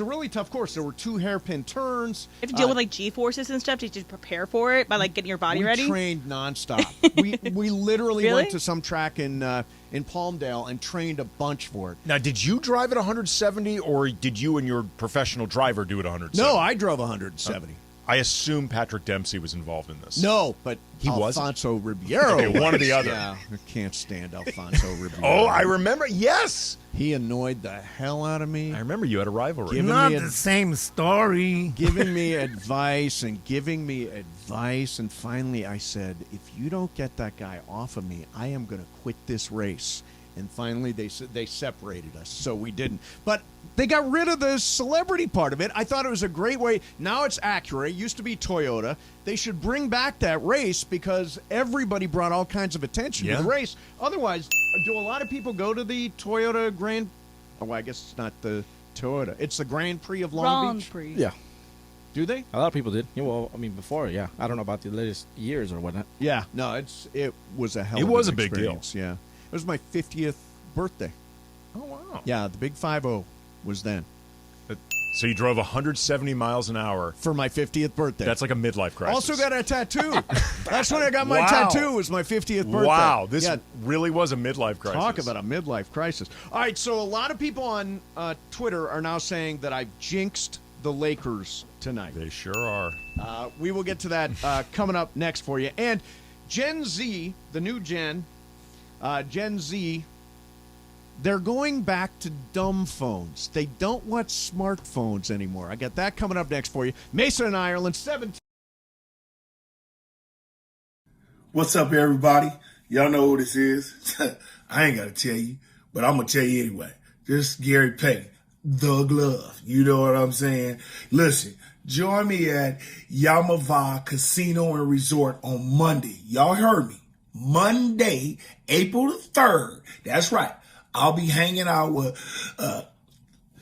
a really tough course. There were 2 hairpin turns. You have to deal with like G-forces and stuff. Did you prepare for it by like getting your body ready? We trained nonstop. we literally Really? went to some track in Palmdale and trained a bunch for it. Now, did you drive at 170, or did you and your professional driver do it 170? No, I drove 170. I assume Patrick Dempsey was involved in this. No, but He wasn't? Alfonso Ribeiro. Okay, one or the other. Yeah, I can't stand Alfonso Ribeiro. Oh, I remember. Yes. He annoyed the hell out of me. I remember you had a rivalry. Giving me same story. giving me advice and giving me advice, and finally I said, if you don't get that guy off of me, I am going to quit this race. And finally they separated us, so we didn't. But they got rid of the celebrity part of it. I thought it was a great way. Now it's Acura. It used to be Toyota. They should bring back that race because everybody brought all kinds of attention to the race. Otherwise, do a lot of people go to the Toyota Grand? Oh, I guess it's not the Toyota. It's the Grand Prix of Long Beach. Prix. Yeah. Do they? A lot of people did. Yeah, well, I mean, before, yeah. I don't know about the latest years or whatnot. Yeah. No, it was a hell of It an was a big deal. experience. Yeah. It was my 50th birthday. Oh, wow. Yeah, the big 5-0 was then. So you drove 170 miles an hour. For my 50th birthday. That's like a midlife crisis. Also got a tattoo. That's when I got my Wow. tattoo, was my 50th birthday. Wow, this really was a midlife crisis. Talk about a midlife crisis. All right, so a lot of people on Twitter are now saying that I've jinxed the Lakers tonight. They sure are. We will get to that coming up next for you. And Gen Z, the new Gen Z, they're going back to dumb phones. They don't want smartphones anymore. I got that coming up next for you. Mason in Ireland, 17. What's up, everybody? Y'all know who this is. I ain't got to tell you, but I'm going to tell you anyway. This is Gary Payton, the glove. You know what I'm saying? Listen, join me at Yamava Casino and Resort on Monday. Y'all heard me. Monday, April the 3rd. That's right. I'll be hanging out with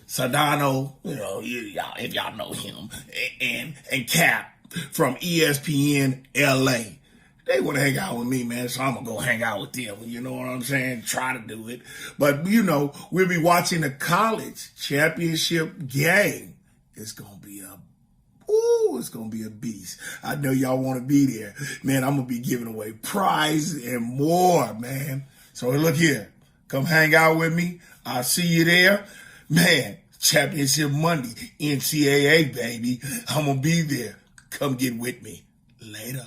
Sedano, if y'all know him, and Cap from ESPNLA. They want to hang out with me, man, so I'm going to go hang out with them. You know what I'm saying? Try to do it. But, we'll be watching the college championship game. It's going to be it's going to be a beast. I know y'all want to be there. Man, I'm going to be giving away prizes and more, man. So look here. Come hang out with me. I'll see you there. Man, championship Monday, NCAA, baby. I'm going to be there. Come get with me. Later.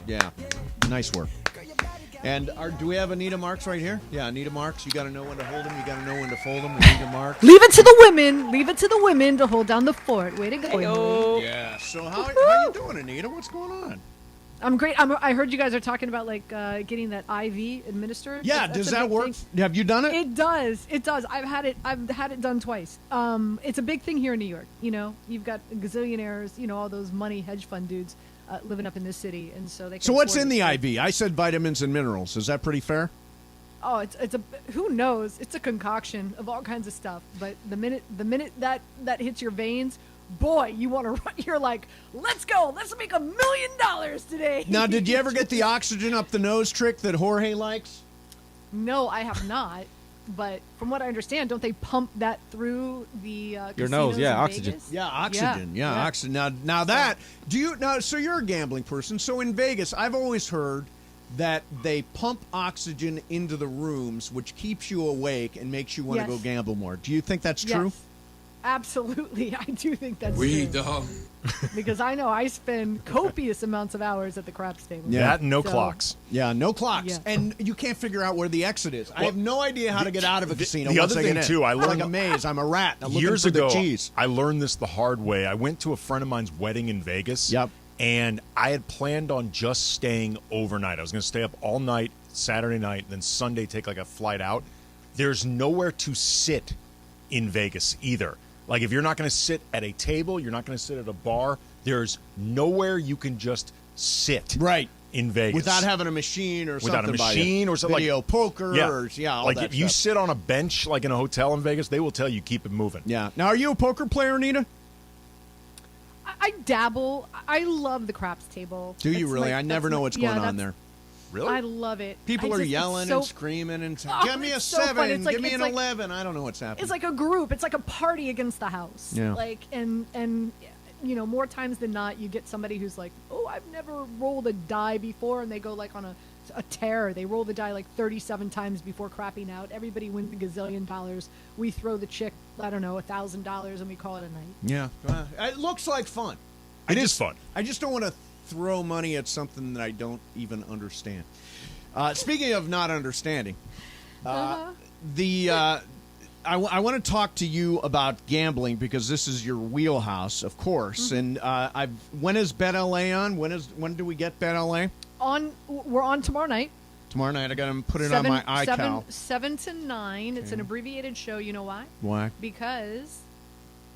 Yeah, nice work. And do we have Anita Marks right here? Yeah, Anita Marks. You got to know when to hold them. You got to know when to fold them. Anita Marks. Leave it to the women. Leave it to the women to hold down the fort. Way to go. Hey-o. Yeah. So how you doing, Anita? What's going on? I'm great. I heard you guys are talking about getting that IV administered. Yeah. Does that work? Have you done it? It does. It does. I've had it done twice. It's a big thing here in New York. You know, you've got gazillionaires. You know, all those money hedge fund dudes. Living up in this city, and so they. So what's in the IV? I said vitamins and minerals. Is that pretty fair? Oh, it's a who knows? It's a concoction of all kinds of stuff. But the minute that hits your veins, boy, you're like, let's go, let's make $1 million today. Now, did you ever get the oxygen up the nose trick that Jorge likes? No, I have not. But from what I understand, don't they pump that through the your nose? Yeah, oxygen. Vegas? Yeah, oxygen. Yeah, oxygen. Now that so you're a gambling person. So in Vegas, I've always heard that they pump oxygen into the rooms, which keeps you awake and makes you want to go gamble more. Do you think that's true? Yes. Absolutely, I do think that's true. Dog. Because I know I spend copious amounts of hours at the craps table. Yeah, that and no clocks. Yeah, no clocks. Yeah. And you can't figure out where the exit is. I have no idea how to get out of a casino. The once other I get thing, in. too, I I'm learned like a maze. I'm a rat. I'm years looking for ago, the cheese. I learned this the hard way. I went to a friend of mine's wedding in Vegas. Yep. And I had planned on just staying overnight. I was going to stay up all night, Saturday night, then Sunday take like a flight out. There's nowhere to sit in Vegas either. Like, if you're not going to sit at a table, you're not going to sit at a bar, there's nowhere you can just sit in Vegas. Without having a machine or something. Without a machine or something. Video like, poker or, all like, that if you stuff. sit on a bench, like in a hotel in Vegas, they will tell you keep it moving. Yeah. Now, are you a poker player, Anita? I dabble. I love the craps table. Do you really? I never know what's going on there. Really? I love it. People are yelling and screaming and saying, give me a 7, give me an 11. I don't know what's happening. It's like a group. It's like a party against the house. Yeah. Like, and you know, more times than not, you get somebody who's like, oh, I've never rolled a die before, and they go like on a tear. They roll the die like 37 times before crapping out. Everybody wins a gazillion dollars. We throw the chick, I don't know, $1,000, and we call it a night. Yeah. It looks like fun. It is fun. I just don't want to throw money at something that I don't even understand. Speaking of not understanding, I want to talk to you about gambling because this is your wheelhouse, of course. Mm-hmm. And when is BetLA on? When do we get BetLA? We're on tomorrow night. Tomorrow night, I got to put it on my iCal. 7 to 9. It's an abbreviated show. You know why? Why? Because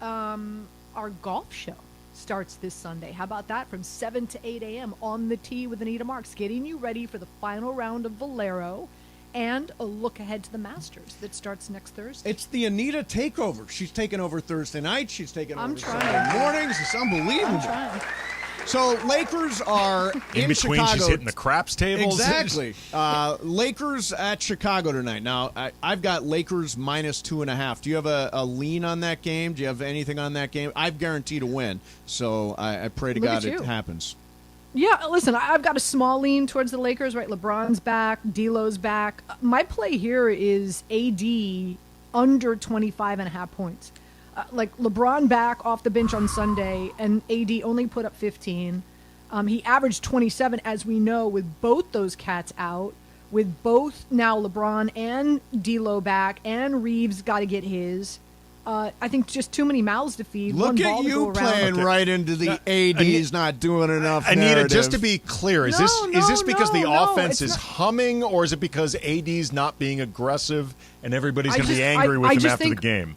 our golf show starts this Sunday. How about that? From 7 to 8 a.m. on the tee with Anita Marks, getting you ready for the final round of Valero and a look ahead to the Masters that starts next Thursday. It's the Anita takeover. She's taking over Thursday night. She's taking over trying. Sunday mornings. It's unbelievable. I'm trying. So Lakers are in between, Chicago. she's hitting the craps tables. Exactly. Lakers at Chicago tonight. Now, I've got Lakers minus 2.5. Do you have a lean on that game? Do you have anything on that game? I've guaranteed a win, so I pray to God it happens. Yeah, listen, I've got a small lean towards the Lakers, right? LeBron's back, D'Lo's back. My play here is AD under 25.5 points. Like LeBron back off the bench on Sunday, and AD only put up 15. He averaged 27, as we know, with both those cats out, with both now LeBron and D'Lo back, and Reeves got to get his. I think just too many mouths to feed. Look at you playing right into the AD's not doing enough. Anita, narrative. just to be clear, is this because the offense is humming, or is it because AD's not being aggressive and everybody's going to be angry with him after the game?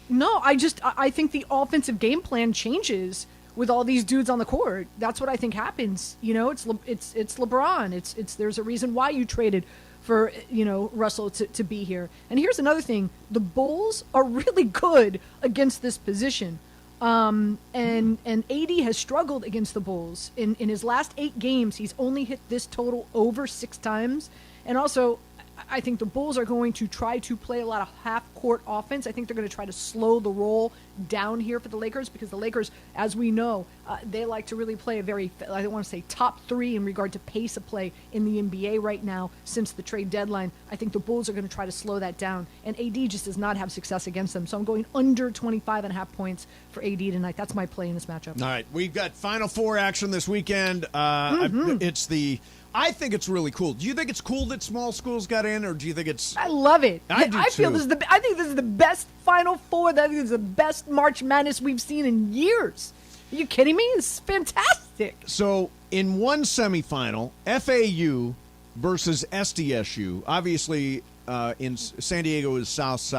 No, I think the offensive game plan changes with all these dudes on the court. That's what I think happens. You know, it's LeBron. It's there's a reason why you traded for, you know, Russell to be here. And here's another thing: the Bulls are really good against this position. And AD has struggled against the Bulls. In his last 8 games, he's only hit this total over 6 times. And also, I think the Bulls are going to try to play a lot of half-court offense. I think they're going to try to slow the roll down here for the Lakers because the Lakers, as we know, they like to really play a very, I don't want to say top 3 in regard to pace of play in the NBA right now since the trade deadline. I think the Bulls are going to try to slow that down. And AD just does not have success against them. So I'm going under 25.5 points for AD tonight. That's my play in this matchup. All right. We've got Final Four action this weekend. I think it's really cool. Do you think it's cool that small schools got in, or do you think it's? I love it. I feel I think this is the best Final Four. I think this is the best March Madness we've seen in years. Are you kidding me? It's fantastic. So in one semifinal, FAU versus SDSU. Obviously, in San Diego is South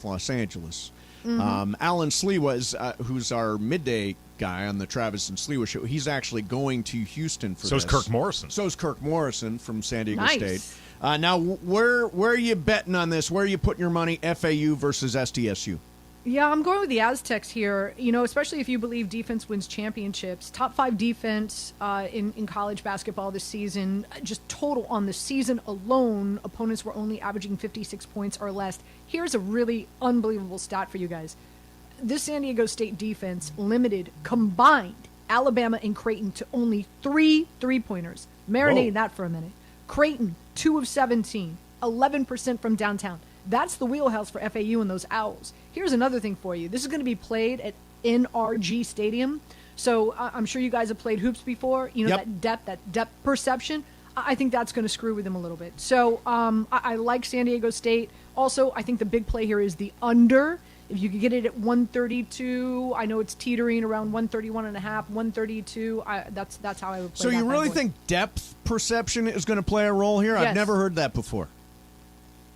Los Angeles. Alan Sliwa who's our midday guy on the Travis and Sliwa show. He's actually going to Houston for this. So is Kirk Morrison. So is Kirk Morrison from San Diego Nice. State. Now, where are you betting on this? Where are you putting your money? FAU versus SDSU. Yeah, I'm going with the Aztecs here. You know, especially if you believe defense wins championships. Top 5 defense in college basketball this season. Just total on the season alone, opponents were only averaging 56 points or less. Here's a really unbelievable stat for you guys. This San Diego State defense limited combined Alabama and Creighton to only 3 3-pointers. Marinate that for a minute. Creighton, 2 of 17, 11% from downtown. That's the wheelhouse for FAU and those Owls. Here's another thing for you. This is going to be played at NRG Stadium. So I'm sure you guys have played hoops before. You know, that depth perception. I think that's going to screw with them a little bit. So I like San Diego State. Also, I think the big play here is the under. If you could get it at 132, I know it's teetering around 131.5, 132. That's how I would play. So you really think depth perception is going to play a role here? Yes. I've never heard that before.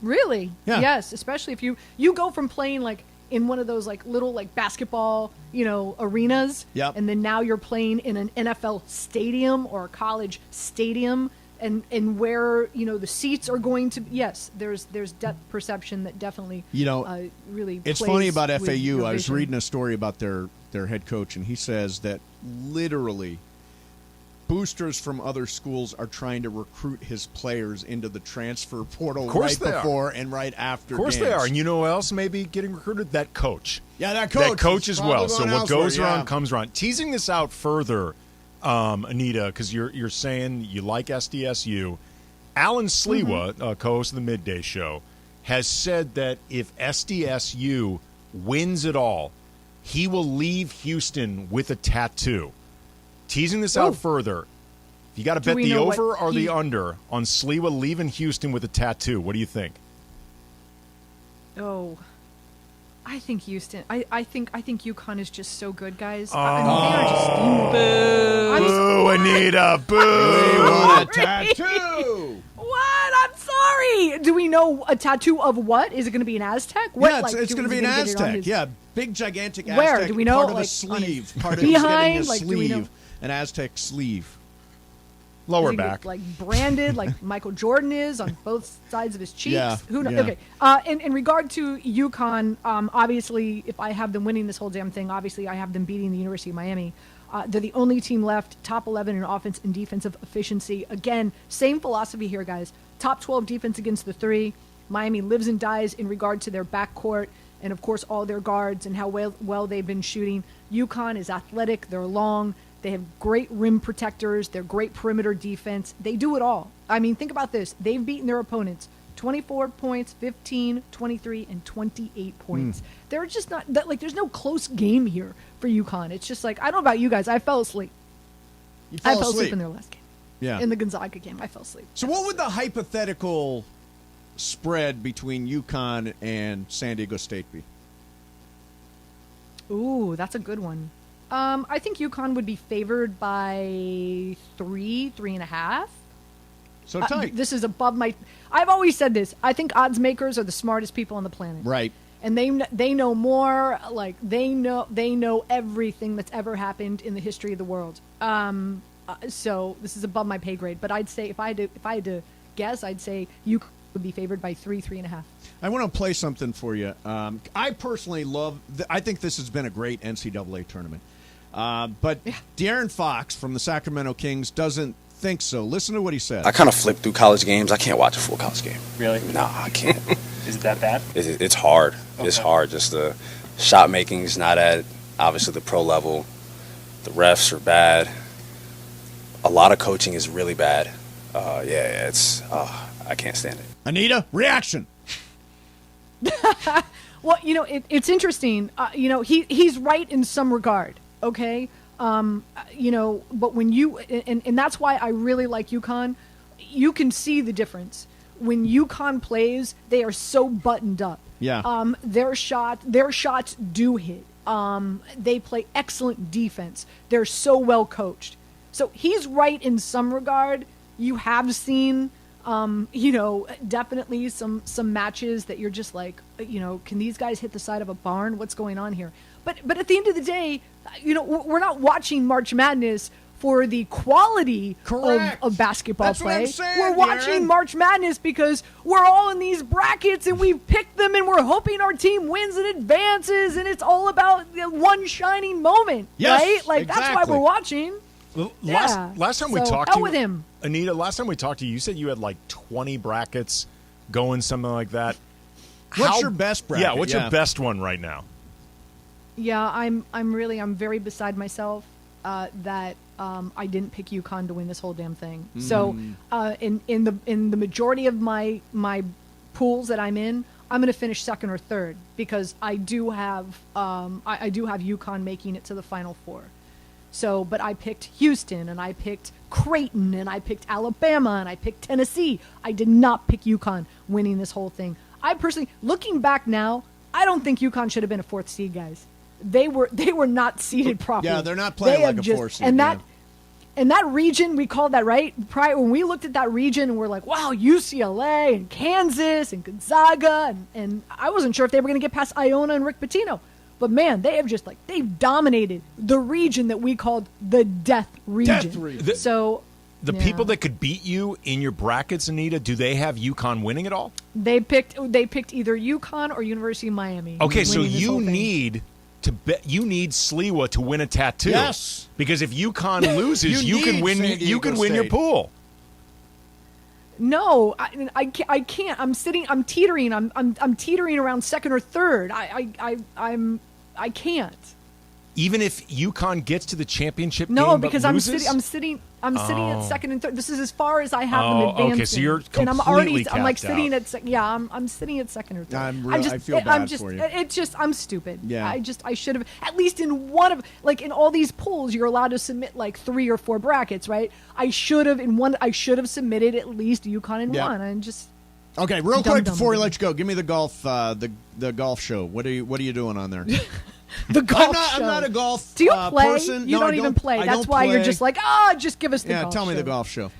Really? Yeah. Yes, especially if you go from playing like in one of those like little like basketball, arenas, and then now you're playing in an NFL stadium or a college stadium. And where the seats are going to there's depth perception that definitely really it's plays funny about with FAU. your I was vision. reading a story about their head coach, and he says that literally boosters from other schools are trying to recruit his players into the transfer portal right before and right after. Of course games. they are. And you know who else may be getting recruited? That coach. Yeah, that coach as well. So what goes elsewhere, around comes around. Teasing this out further, Anita, because you're saying you like SDSU. Alan Sliwa, co-host of the Midday Show, has said that if SDSU wins it all, he will leave Houston with a tattoo. Teasing this out further, if you got to bet the over or the under on Sliwa leaving Houston with a tattoo, what do you think? Oh, I think Houston. I think UConn is just so good, guys. Oh. I mean, they're just Boo, Anita, boo! They want a tattoo. What? I'm sorry. Do we know a tattoo of what? Is it going to be an Aztec? What, Yeah, it's going to be an Aztec. Yeah, big gigantic Aztec. Where? Do we know? Part of like, the sleeve. On Part of behind, his like, do we know? sleeve. An Aztec sleeve. Lower Is he, back. like branded, like Michael Jordan is on both sides of his cheeks. Yeah, Who knows? yeah. Okay. In regard to UConn, obviously, if I have them winning this whole damn thing, obviously I have them beating the University of Miami. They're the only team left, top 11 in offense and defensive efficiency. Again, same philosophy here, guys. Top 12 defense against the 3. Miami lives and dies in regard to their backcourt and, of course, all their guards and how well they've been shooting. UConn is athletic. They're long. They have great rim protectors. They're great perimeter defense. They do it all. I mean, think about this. They've beaten their opponents 24 points, 15, 23, and 28 points. They're just not that like. There's no close game here for UConn. It's just like I don't know about you guys. I fell asleep. I fell asleep in their last game. Yeah. In the Gonzaga game, I fell asleep. So what would the hypothetical spread between UConn and San Diego State be? Ooh, that's a good one. I think UConn would be favored by 3.5. So tight. This is above my. I've always said this. I think odds makers are the smartest people on the planet. Right. And they know more. Like they know everything that's ever happened in the history of the world. So this is above my pay grade. But I'd say if I had to guess, I'd say UConn would be favored by 3.5. I want to play something for you. I personally love. I think this has been a great NCAA tournament. But De'Aaron Fox from the Sacramento Kings doesn't think so. Listen to what he said. I kind of flip through college games. I can't watch a full college game. Really? Nah, I can't. Is it that bad? It's hard. Okay. It's hard. Just the shot making is not at, obviously, the pro level. The refs are bad. A lot of coaching is really bad. I can't stand it. Anita, reaction. Well, it's interesting. He's right in some regard. Okay. But when you and that's why I really like UConn. You can see the difference when UConn plays. They are so buttoned up. Yeah. Their shots do hit. They play excellent defense. They're so well coached. So he's right in some regard. You have seen, definitely some matches that you're just like, can these guys hit the side of a barn? What's going on here? But at the end of the day, we're not watching March Madness for the quality of basketball That's play. what I'm saying, we're watching Darren. March Madness because we're all in these brackets and we've picked them and we're hoping our team wins and advances, and it's all about one shining moment, Yes, right? Like that's why exactly. we're watching. Last time we So, talked out to with him. Anita, last time we talked to you, you said you had like 20 brackets going, something like that. What's your best bracket? Yeah, what's your best one right now? Yeah, I'm very beside myself that I didn't pick UConn to win this whole damn thing. So in the majority of my pools that I'm in, I'm going to finish second or third because I do have UConn making it to the Final Four. So, but I picked Houston and I picked Creighton and I picked Alabama and I picked Tennessee. I did not pick UConn winning this whole thing. I personally, looking back now, I don't think UConn should have been a fourth seed, guys. They were not seeded properly. Yeah, they're not playing like a fourth seed. And that region, we called that, right? Prior, when we looked at that region and we're like, wow, UCLA and Kansas and Gonzaga, and I wasn't sure if they were going to get past Iona and Rick Pitino. But man, they've dominated the region that we called the death region. The people that could beat you in your brackets, Anita, do they have UConn winning it all? They picked either UConn or University of Miami. Okay, so you need Sliwa to win a tattoo. Yes, because if UConn loses, you can win. You can win your pool. No, I can't. I'm teetering. I'm teetering around second or third. I can't. Even if UConn gets to the championship game, no, because but loses? I'm sitting at second and third. This is as far as I have them advancing. Okay, so you're completely and I'm like capped sitting out. I'm sitting at second or third. I feel bad for you. I'm stupid. Yeah. I should have at least in one of in all these pools you're allowed to submit like 3 or 4 brackets, right? I should have submitted at least UConn in one. And just okay, real quick before we let you go, give me the golf the golf show. What are you doing on there? The golf I'm not a golf Do you play? person. You No, I don't even play. I That's don't why you're play. just like, just give us the golf tell me show. the golf show.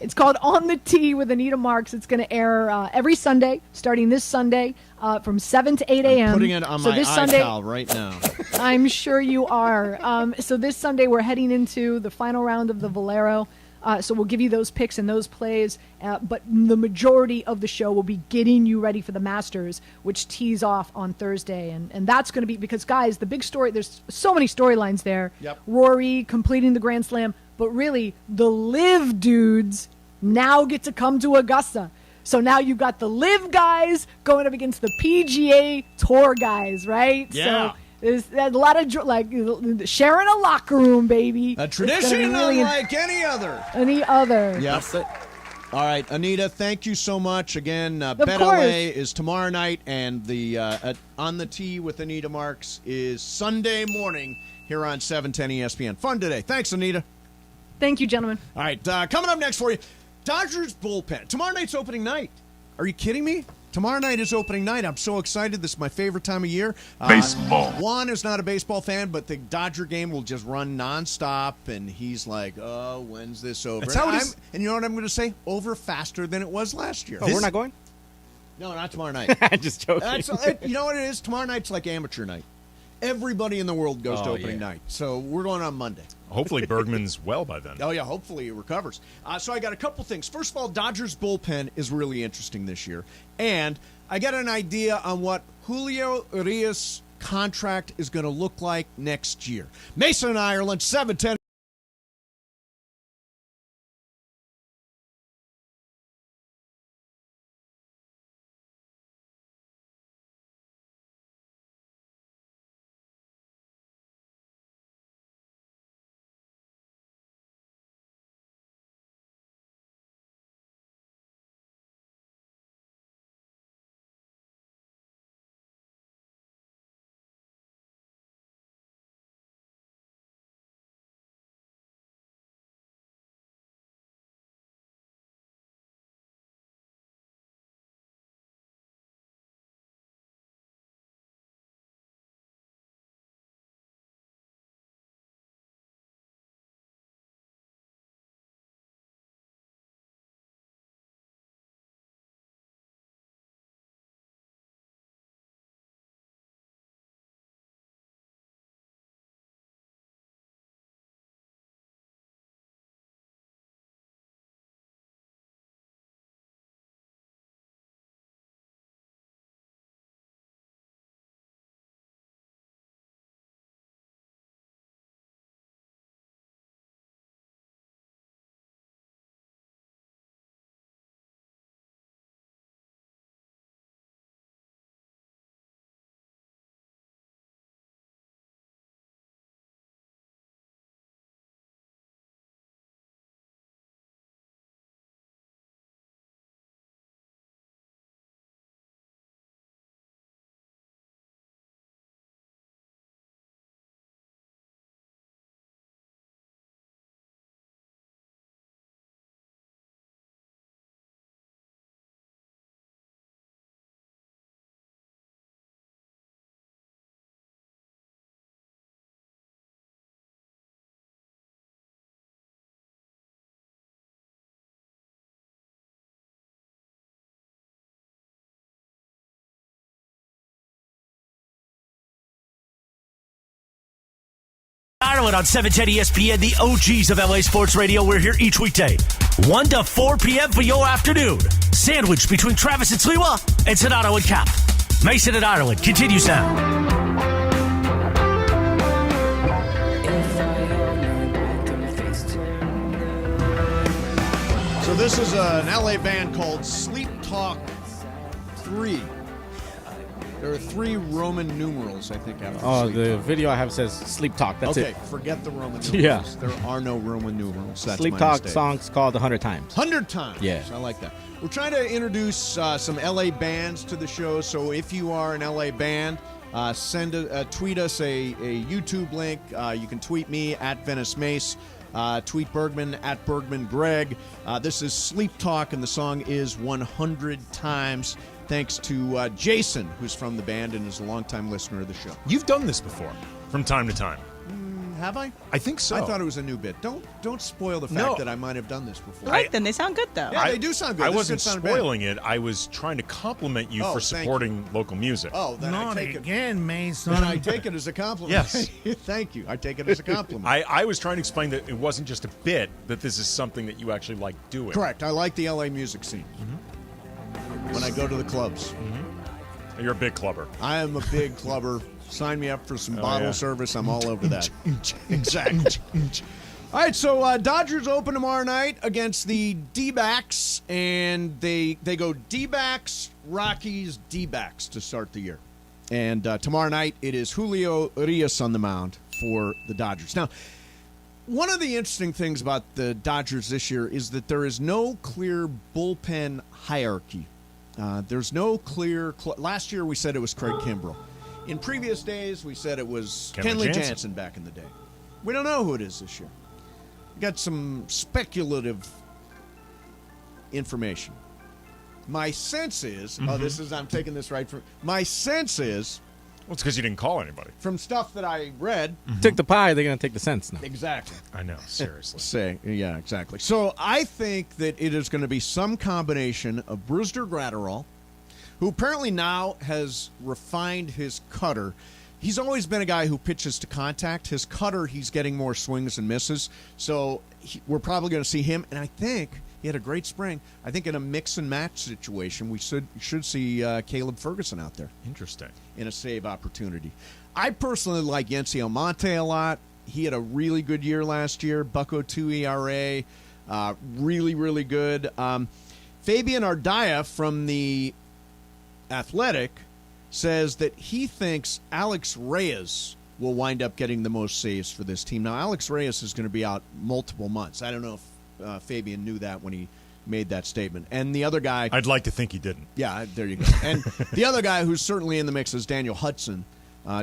It's called On the Tee with Anita Marks. It's going to air every Sunday, starting this Sunday from 7 to 8 a.m. I'm putting it on my iPal right now. I'm sure you are. So this Sunday, we're heading into the final round of the Valero. So we'll give you those picks and those plays, but the majority of the show will be getting you ready for the Masters, which tees off on Thursday. And that's going to be, because, guys, the big story, there's so many storylines there. Yep. Rory completing the Grand Slam, but really the LIV dudes now get to come to Augusta. So now you've got the LIV guys going up against the PGA Tour guys, right? Yeah. So there's a lot of sharing a locker room, baby. A tradition unlike any other. Yes. All right, Anita, thank you so much. Again, BetLA is tomorrow night, and the On the Tee with Anita Marks is Sunday morning here on 710 ESPN. Fun today. Thanks, Anita. Thank you, gentlemen. All right, coming up next for you, Dodgers bullpen. Tomorrow night's opening night. Are you kidding me? Tomorrow night is opening night. I'm so excited. This is my favorite time of year. Baseball. Juan is not a baseball fan, but the Dodger game will just run nonstop, and he's like, oh, when's this over? That's how it is. And you know what I'm going to say? Over faster than it was last year. Oh, we're not going? No, not tomorrow night. Just joking. You know what it is? Tomorrow night's like amateur night. Everybody in the world goes to opening night. So we're going on Monday. Hopefully Bergman's well by then. Oh, yeah, hopefully he recovers. So I got a couple things. First of all, Dodgers bullpen is really interesting this year. And I got an idea on what Julio Urias' contract is going to look like next year. Mason, Ireland, 710. Ireland on 710 ESPN, the OGs of LA Sports Radio. We're here each weekday, 1 to 4 p.m. for your afternoon. Sandwiched between Travis and Sliwa and Sonato and Cap. Mason and Ireland continues now. So this is an LA band called Sleep Talk 3. There are 3 Roman numerals, I think. After the video I have says Sleep Talk. That's okay, it. Forget the Roman numerals. Yeah. There are no Roman numerals. That's Sleep my Talk mistake. song's called 100 Times. 100 times. Yeah. I like that. We're trying to introduce some LA bands to the show. So if you are an LA band, tweet us a YouTube link. You can tweet me at Venice Mace. Tweet Bergman at Bergman Greg. This is Sleep Talk, and the song is 100 Times. Thanks to Jason, who's from the band and is a longtime listener of the show. You've done this before, from time to time. Have I? I think so. I thought it was a new bit. Don't spoil the fact that I might have done this before. I like them. They sound good, though. Yeah, they do sound good. I This wasn't could sound spoiling it. I was trying to compliment you for thank supporting local music. Oh, then I take it again, Mason. Then I take it as a compliment. Yes. Thank you. I take it as a compliment. I was trying to explain that it wasn't just a bit, that this is something that you actually like doing. Correct. I like the LA music scene. When I go to the clubs. You're a big clubber. I am a big clubber. Sign me up for some bottle yeah. service. I'm all over that. Exactly. All right, so Dodgers open tomorrow night against the D-backs, and they go D-backs, Rockies, D-backs to start the year. And tomorrow night it is Julio Urias on the mound for the Dodgers. Now, one of the interesting things about the Dodgers this year is that there is no clear bullpen hierarchy. There's no clear... last year we said it was Craig Kimbrell. In previous days, we said it was Kenley Jansen back in the day. We don't know who it is this year. We got some speculative information. My sense is... I'm taking this right from... My sense is... Well, it's because you didn't call anybody. From stuff that I read... Take the pie, they're going to take the cents now. Exactly. I know, seriously. Yeah, exactly. So I think that it is going to be some combination of Brusdar Graterol, who apparently now has refined his cutter. He's always been a guy who pitches to contact. His cutter, he's getting more swings and misses. So we're probably going to see him. And I think he had a great spring. I think in a mix and match situation, we should see Caleb Ferguson out there. Interesting. In a save opportunity. I personally like Yency Almonte a lot. He had a really good year last year. .02 ERA. Really, really good. Fabian Ardaya from the Athletic says that he thinks Alex Reyes will wind up getting the most saves for this team. Now, Alex Reyes is going to be out multiple months. I don't know if Fabian knew that when he made that statement. And the other guy... I'd like to think he didn't. Yeah, there you go. And the other guy who's certainly in the mix is Daniel Hudson.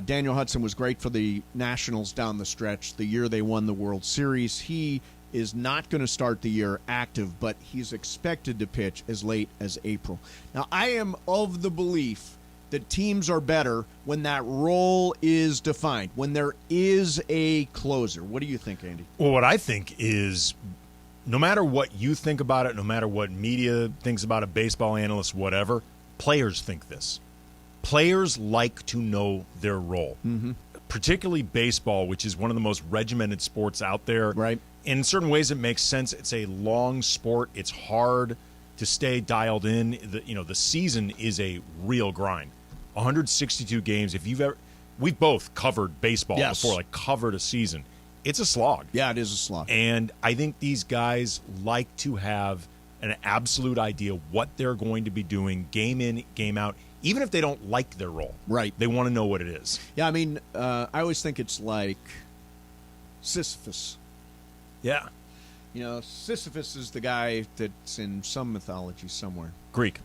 Daniel Hudson was great for the Nationals down the stretch the year they won the World Series. He is not going to start the year active, but he's expected to pitch as late as April. Now, I am of the belief that teams are better when that role is defined, when there is a closer. What do you think, Andy? Well, what I think is no matter what you think about it, no matter what media thinks about it, baseball analysts, whatever, players think this. Players like to know their role, particularly baseball, which is one of the most regimented sports out there. Right. In certain ways, it makes sense. It's a long sport. It's hard to stay dialed in. The season is a real grind. 162 games. We've both covered baseball before, like covered a season. It's a slog. Yeah, it is a slog. And I think these guys like to have an absolute idea what they're going to be doing, game in, game out, even if they don't like their role. Right. They want to know what it is. Yeah, I mean, I always think it's like Sisyphus. Yeah. Sisyphus is the guy that's in some mythology somewhere. Greek,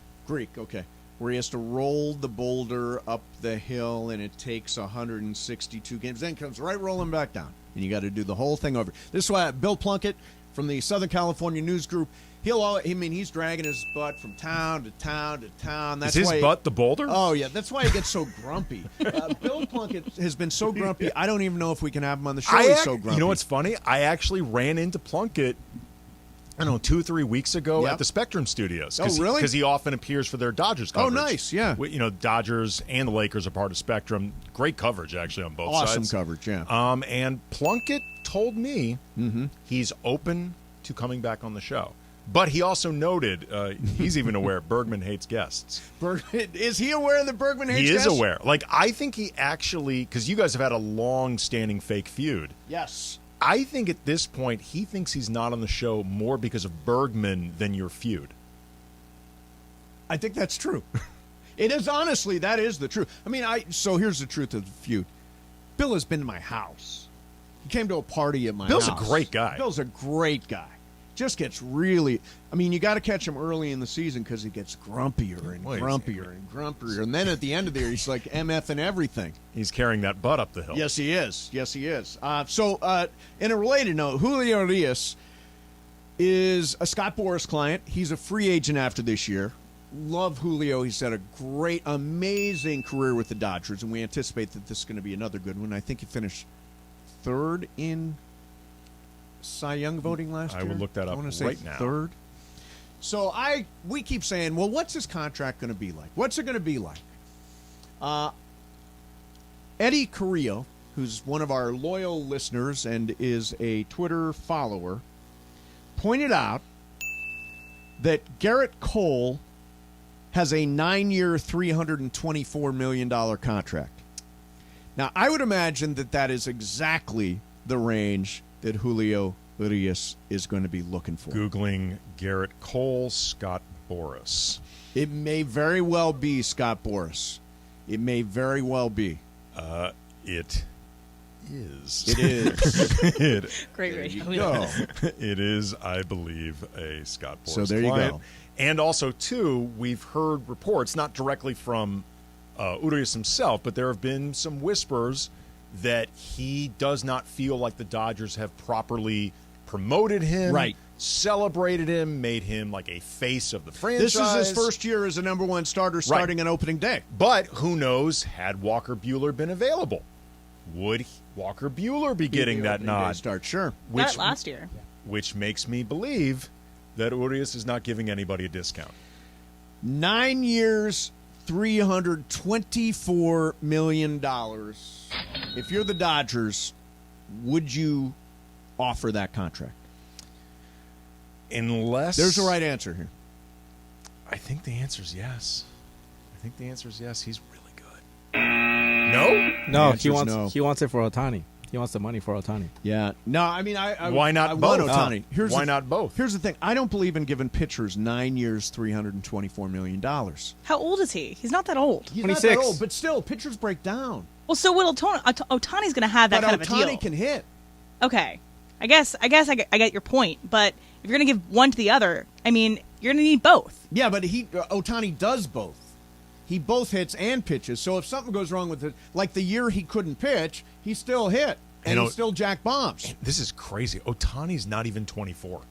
okay. Where he has to roll the boulder up the hill, and it takes 162 games. Then comes right rolling back down, and you got to do the whole thing over. This is why Bill Plunkett from the Southern California News Group, he's dragging his butt from town to town to town. That's is his butt the boulder? Oh, yeah. That's why he gets so grumpy. Bill Plunkett has been so grumpy, I don't even know if we can have him on the show. He's so grumpy. You know what's funny? I actually ran into Plunkett I don't know, 2 or 3 weeks ago Yep. at the Spectrum Studios. Oh, really? Because he often appears for their Dodgers Oh, coverage. nice, yeah. Dodgers and the Lakers are part of Spectrum. Great coverage, actually, on both sides. Awesome coverage, yeah. And Plunkett told me he's open to coming back on the show. But he also noted, he's even aware, Bergman hates guests. Is he aware that Bergman hates guests? He is aware. Like, I think he actually, because you guys have had a long-standing fake feud. Yes. I think at this point, he thinks he's not on the show more because of Bergman than your feud. I think that's true. It is, honestly, that is the truth. I mean, so here's the truth of the feud. Bill has been to my house. He came to a party at my Bill's house. a great guy. Bill's a great guy. Just gets really, I mean, you got to catch him early in the season because he gets grumpier and grumpier and grumpier. And then at the end of the year, he's like MF and everything. He's carrying that butt up the hill. Yes, he is. Yes, he is. So, in a related note, Julio Urias is a Scott Boras client. He's a free agent after this year. Love Julio. He's had a great, amazing career with the Dodgers, and we anticipate that this is going to be another good one. I think he finished third in Cy Young voting last year. I will look that up I want to say right now. Third. So we keep saying, well, what's his contract going to be like? What's it going to be like? Eddie Carrillo, who's one of our loyal listeners and is a Twitter follower, pointed out that Garrett Cole has a 9-year, $324 million contract. Now, I would imagine that is exactly the range that Julio Urias is going to be looking for. Googling Garrett Cole, Scott Boras. It may very well be Scott Boras. It may very well be. It is. It is. Great radio. Go. It is, I believe, a Scott Boras So there you client. go. And also, too, we've heard reports, not directly from Urias himself, but there have been some whispers that he does not feel like the Dodgers have properly promoted him, right, celebrated him, made him like a face of the franchise. This is his first year as a number one starter starting on opening day. But who knows, had Walker Buehler been available, would Walker Buehler be getting that nod? Start, sure. That last year. Which makes me believe that Urias is not giving anybody a discount. 9 years, $324 million. If you're the Dodgers, would you offer that contract? Unless... There's the right answer here. I think the answer is yes. He's really good. No? No, he wants it for Ohtani. He wants the money for Ohtani. Yeah. No, I mean, I why not I both? want Ohtani. Why not both? Here's the thing. I don't believe in giving pitchers 9 years, $324 million. How old is he? He's not that old. He's 26. not that old, but still, pitchers break down. Well, so will Ohtani's going to have that but kind of a deal. Ohtani can hit. Okay. I guess I get your point, but if you're going to give one to the other, I mean, you're going to need both. Yeah, but Ohtani does both. He both hits and pitches. So if something goes wrong with it, like the year he couldn't pitch, he still hit. And he still jack bombs. This is crazy. Ohtani's not even 24.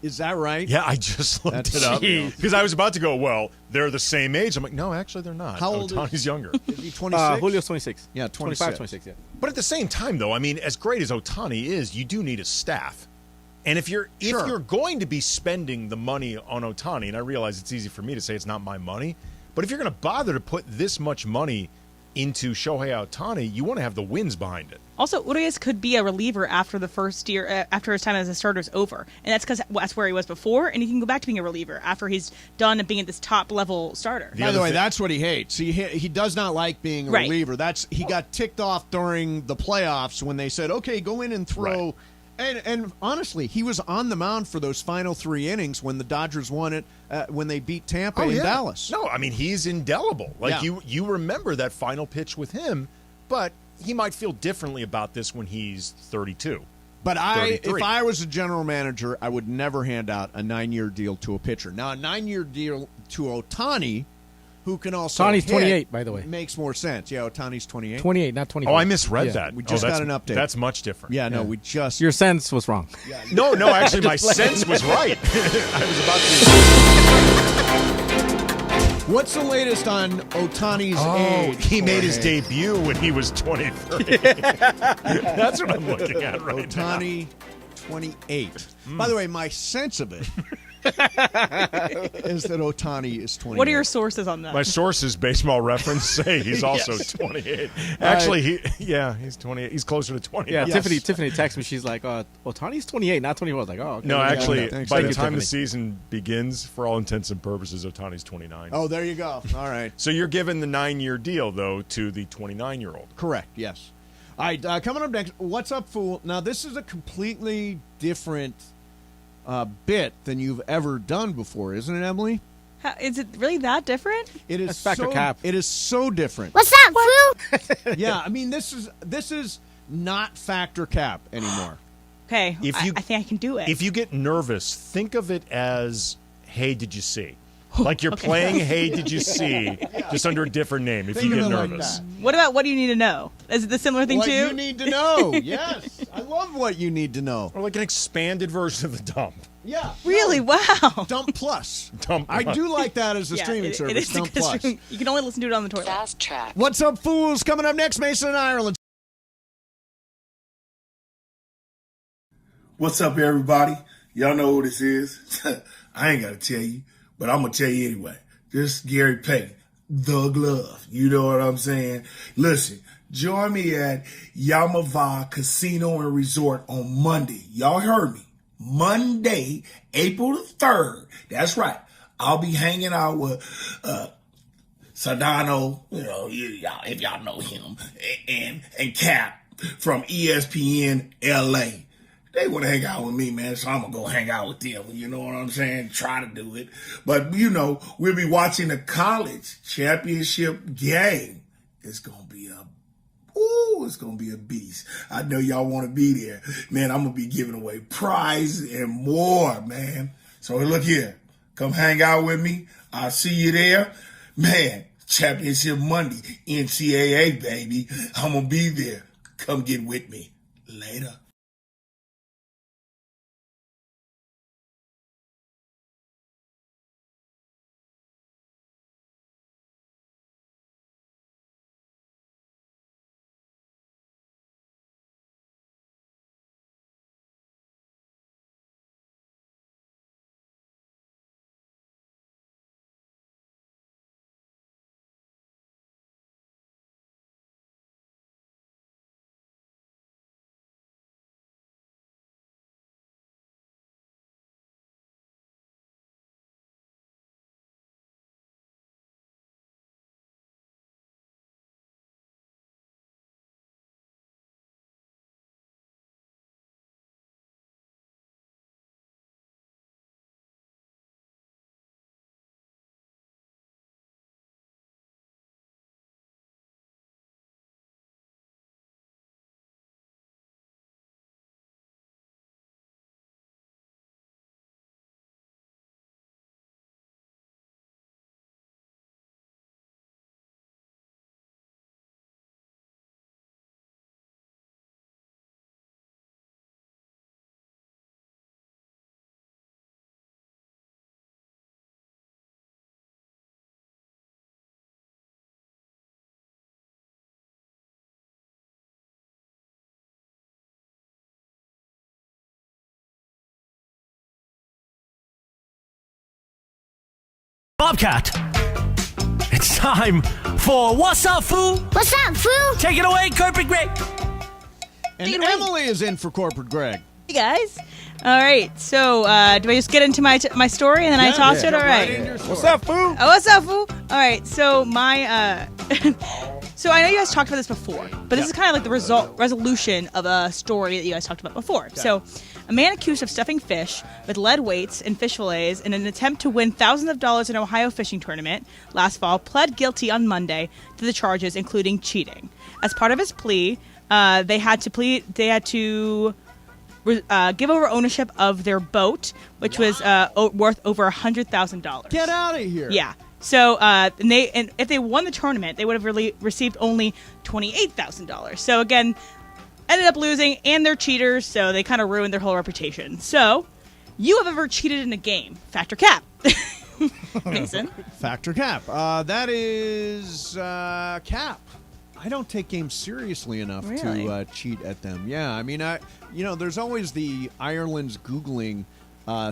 Is that right? Yeah, I just looked it up. Because I was about to go, well, they're the same age. I'm like, no, actually, they're not. How old Ohtani's younger. Is he 26? Julio's 26. Yeah, 25, 26, yeah. But at the same time, though, I mean, as great as Ohtani is, you do need a staff. And if you're going to be spending the money on Ohtani, and I realize it's easy for me to say it's not my money, but if you're going to bother to put this much money into Shohei Ohtani, you want to have the wins behind it. Also, Urias could be a reliever after the first year, after his time as a starter is over. And that's because that's where he was before, and he can go back to being a reliever after he's done being at this top-level starter. By the way, that's what he hates. He does not like being a reliever. He got ticked off during the playoffs when they said, okay, go in and throw. Right. And honestly, he was on the mound for those final 3 innings when the Dodgers won it, when they beat Tampa in Dallas. No, I mean, he's indelible. Like, you remember that final pitch with him, but he might feel differently about this when he's 32. But if I was a general manager, I would never hand out a 9-year deal to a pitcher. Now, a 9-year deal to Ohtani, who can also Ohtani's hit, 28, by the way. Makes more sense. Yeah, Ohtani's 28. 28, not 24. Oh, I misread that. We just got an update. That's much different. Yeah, no, we just... Your sense was wrong. Yeah, no, actually, my sense was right. I was about to... What's the latest on Ohtani's age? He made his debut when he was 23. That's what I'm looking at right Ohtani, now. 28. By the way, my sense of it is that Ohtani is 28. What are your sources on that? My sources, Baseball Reference, say he's also 28. Actually, he's 28. He's closer to 28. Yeah, Tiffany texted me. She's like, Ohtani's 28, not 21. I was like, oh, okay. No, actually, by the time Tiffany. the season begins, for all intents and purposes, Ohtani's 29. Oh, there you go. All right. So you're giving the 9-year deal, though, to the 29-year-old. Correct, yes. All right, coming up next, What's Up, Fool? Now, this is a completely different bit than you've ever done before, isn't it, Emily? Is it really that different? It is That's Factor Cap. It is so different. What's up, fool? Yeah, I mean, this is not Factor Cap anymore. Okay, I think I can do it. If you get nervous, think of it as, hey, did you see? Like you're playing Hey, Did You See, just under a different name if you get nervous. What about What Do You Need to Know? Is it the similar thing, What too? you need to know, yes. I love What You Need to Know. Or like an expanded version of the dump. Yeah. Really? No. Wow. Dump Plus. Dump I Plus. do like that as a Yeah, streaming it service, is Dump because Plus. you can only listen to it on the toilet. Fast track. What's Up, Fools? Coming up next, Mason and Ireland. What's up, everybody? Y'all know who this is. I ain't got to tell you, but I'm going to tell you anyway. This is Gary Payton, the glove. You know what I'm saying? Listen, join me at Yamava Casino and Resort on Monday. Y'all heard me. Monday, April the 3rd. That's right. I'll be hanging out with Sedano, if y'all know him, and Cap from ESPNLA. They want to hang out with me, man, so I'm going to go hang out with them. You know what I'm saying? Try to do it. But, we'll be watching the college championship game. It's going to be a beast. I know y'all want to be there. Man, I'm going to be giving away prizes and more, man. So look here. Come hang out with me. I'll see you there. Man, championship Monday, NCAA, baby. I'm going to be there. Come get with me. Later. Bobcat, it's time for What's Up, Fool? What's up, fool? Take it away, Corporate Greg. And Emily is in for Corporate Greg. Hey, guys. All right. So, do I just get into my story and then I toss it? All right. What's up, fool? Oh, what's up, fool? All right. So, my so I know you guys talked about this before, but this is kind of like the resolution of a story that you guys talked about before. Okay. So, a man accused of stuffing fish with lead weights and fish fillets in an attempt to win thousands of dollars in an Ohio fishing tournament last fall pled guilty on Monday to the charges, including cheating. As part of his plea, they had to give over ownership of their boat, which was worth over $100,000. Get out of here! Yeah. So, and if they won the tournament, they would have received only $28,000. So again, ended up losing, and they're cheaters, so they kind of ruined their whole reputation. So, you have ever cheated in a game? Factor Cap. Mason. Factor Cap. That is Cap. I don't take games seriously enough Really? to cheat at them. Yeah, I mean, there's always the Ireland's Googling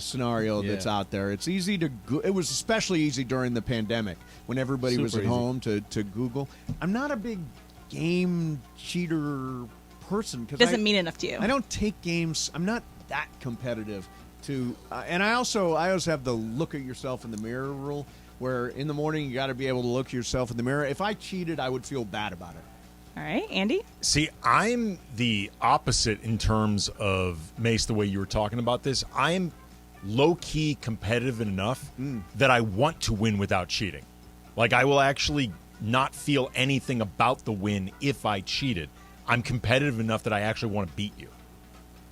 scenario that's out there. It's easy to it was especially easy during the pandemic when everybody was at home to Google. I'm not a big game cheater person because Doesn't mean enough to you. I don't take games. I'm not that competitive to, and I always have the look at yourself in the mirror rule, where in the morning you got to be able to look at yourself in the mirror. If I cheated, I would feel bad about it. All right, Andy? See, I'm the opposite in terms of, Mace, the way you were talking about this. I am low-key competitive enough that I want to win without cheating. Like, I will actually not feel anything about the win if I cheated. I'm competitive enough that I actually want to beat you.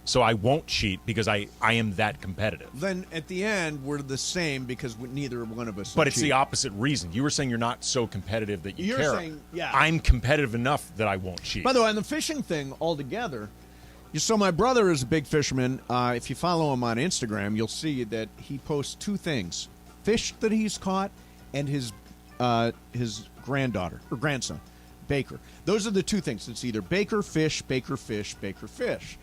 So I won't cheat because I am that competitive. Then at the end, we're the same because neither one of us. But it's the opposite reason. You were saying you're not so competitive that you care. You're saying, yeah. I'm competitive enough that I won't cheat. By the way, on the fishing thing altogether, so my brother is a big fisherman. If you follow him on Instagram, you'll see that he posts two things: fish that he's caught and his granddaughter or grandson, Baker. Those are the two things. It's either Baker fish, Baker fish, Baker fish.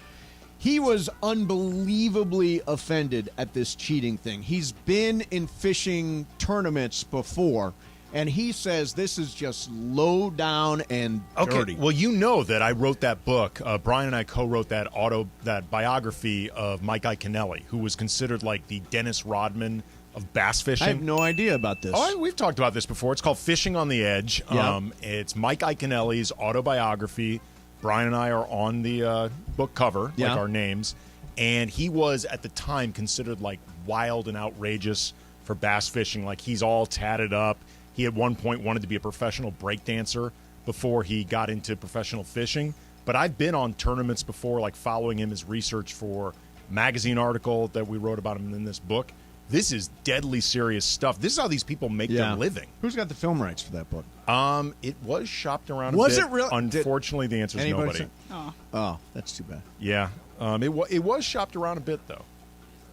He was unbelievably offended at this cheating thing. He's been in fishing tournaments before, and he says this is just low down and dirty. Well, you know that I wrote that book. Brian and I co-wrote that biography of Mike Iaconelli, who was considered like the Dennis Rodman of bass fishing. I have no idea about this. Oh, we've talked about this before. It's called Fishing on the Edge. Yeah. It's Mike Iaconelli's autobiography. Brian and I are on the book cover, like our names, and he was at the time considered like wild and outrageous for bass fishing. Like he's all tatted up. He at one point wanted to be a professional breakdancer before he got into professional fishing. But I've been on tournaments before, like following him as research for a magazine article that we wrote about him in this book. This is deadly serious stuff. This is how these people make their living. Who's got the film rights for that book? It was shopped around a bit. Was it really? Unfortunately, the answer is nobody. Oh, that's too bad. Yeah. It was shopped around a bit, though.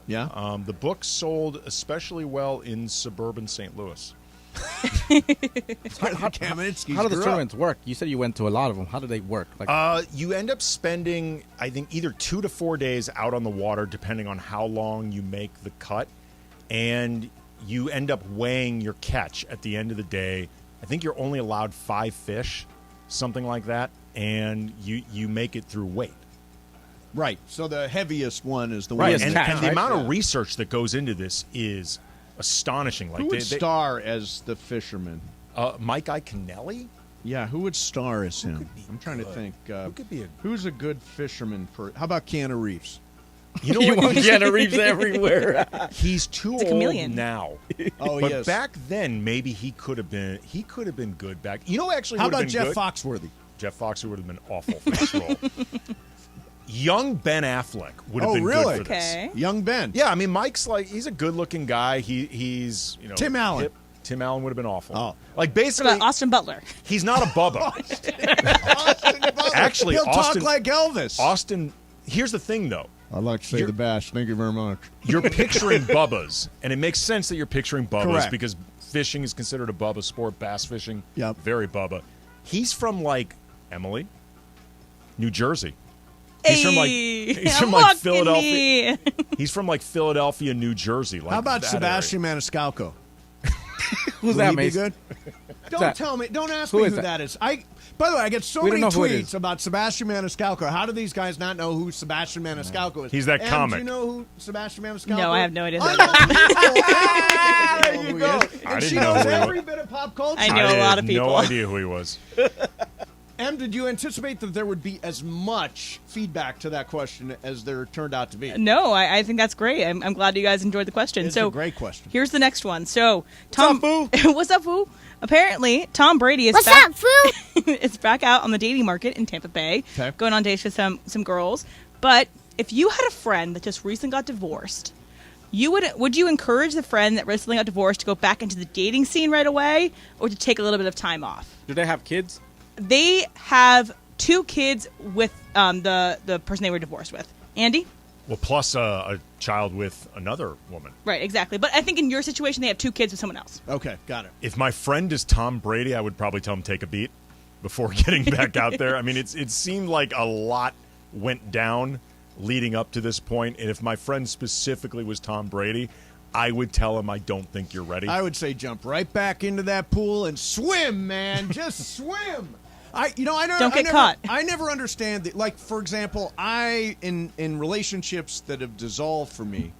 Yeah? The book sold especially well in suburban St. Louis. How do the tournaments work? You said you went to a lot of them. How do they work? You end up spending, I think, either 2 to 4 days out on the water, depending on how long you make the cut. And you end up weighing your catch at the end of the day. I think you're only allowed 5 fish, something like that, and you make it through weight. Right. So the heaviest one is the right. one. And the amount of research that goes into this is astonishing. Like who would star as the fisherman? Mike Iaconelli? Yeah, who would star as him? I'm trying to think. Who could be who's a good fisherman? How about Keanu Reeves? You know you what? want Keanu Reeves everywhere. He's too old chameleon. now. Oh, but yes. back then, maybe he could have been. He could have been good back. You know, actually, how would have about been Jeff good? Foxworthy? Jeff Foxworthy would have been awful for this role. Young Ben Affleck would have been really? good for this. Okay. Young Ben. Yeah, I mean, Mike's he's a good-looking guy. He's Tim Allen. hip. Tim Allen would have been awful. Oh. Like What basically, about Austin Butler? he's not a Bubba. Austin Butler. Actually, he'll Austin, talk like Elvis. Austin. Here's the thing, though. I'd like to say the bash. Thank you very much. You're picturing Bubbas, and it makes sense that you're picturing Bubbas Correct. because fishing is considered a Bubba sport. Bass fishing, Yep. very Bubba. He's from like Emily, New Jersey. He's from like Philadelphia. He's from like Philadelphia, New Jersey. Like How about that Sebastian Maniscalco? Who's Will that, he be Mace? good? Don't that? tell me. Don't ask Who me is who that? that is. By the way, I get so We don't many know who it is. tweets about Sebastian Maniscalco. How do these guys not know who Sebastian Maniscalco is? He's that Em, comic. Do you know who Sebastian Maniscalco is? No, I have no idea. There you go. I And didn't she know knows who he was. every bit of pop culture. I know a lot of people. No idea who he was. Em, did you anticipate that there would be as much feedback to that question as there turned out to be? No, I think that's great. I'm glad you guys enjoyed the question. It's so a great question. Here's the next one. So, Tom, What's up, Foo? what's up, Foo? Apparently, Tom Brady is What's back. up, Foo? It's back out on the dating market in Tampa Bay, Okay. going on dates with some girls. But if you had a friend that just recently got divorced, would you encourage the friend that recently got divorced to go back into the dating scene right away, or to take a little bit of time off? Do they have kids? They have 2 kids with the person they were divorced with. Andy? Well, plus a child with another woman. Right, exactly. But I think in your situation, they have 2 kids with someone else. Okay, got it. If my friend is Tom Brady, I would probably tell him take a beat. before getting back out there. I mean, it seemed like a lot went down leading up to this point, and if my friend specifically was Tom Brady, I would tell him, I don't think you're ready. I would say jump right back into that pool and swim, man. Just swim. Don't get caught. I never understand that. Like, for example, in relationships that have dissolved for me,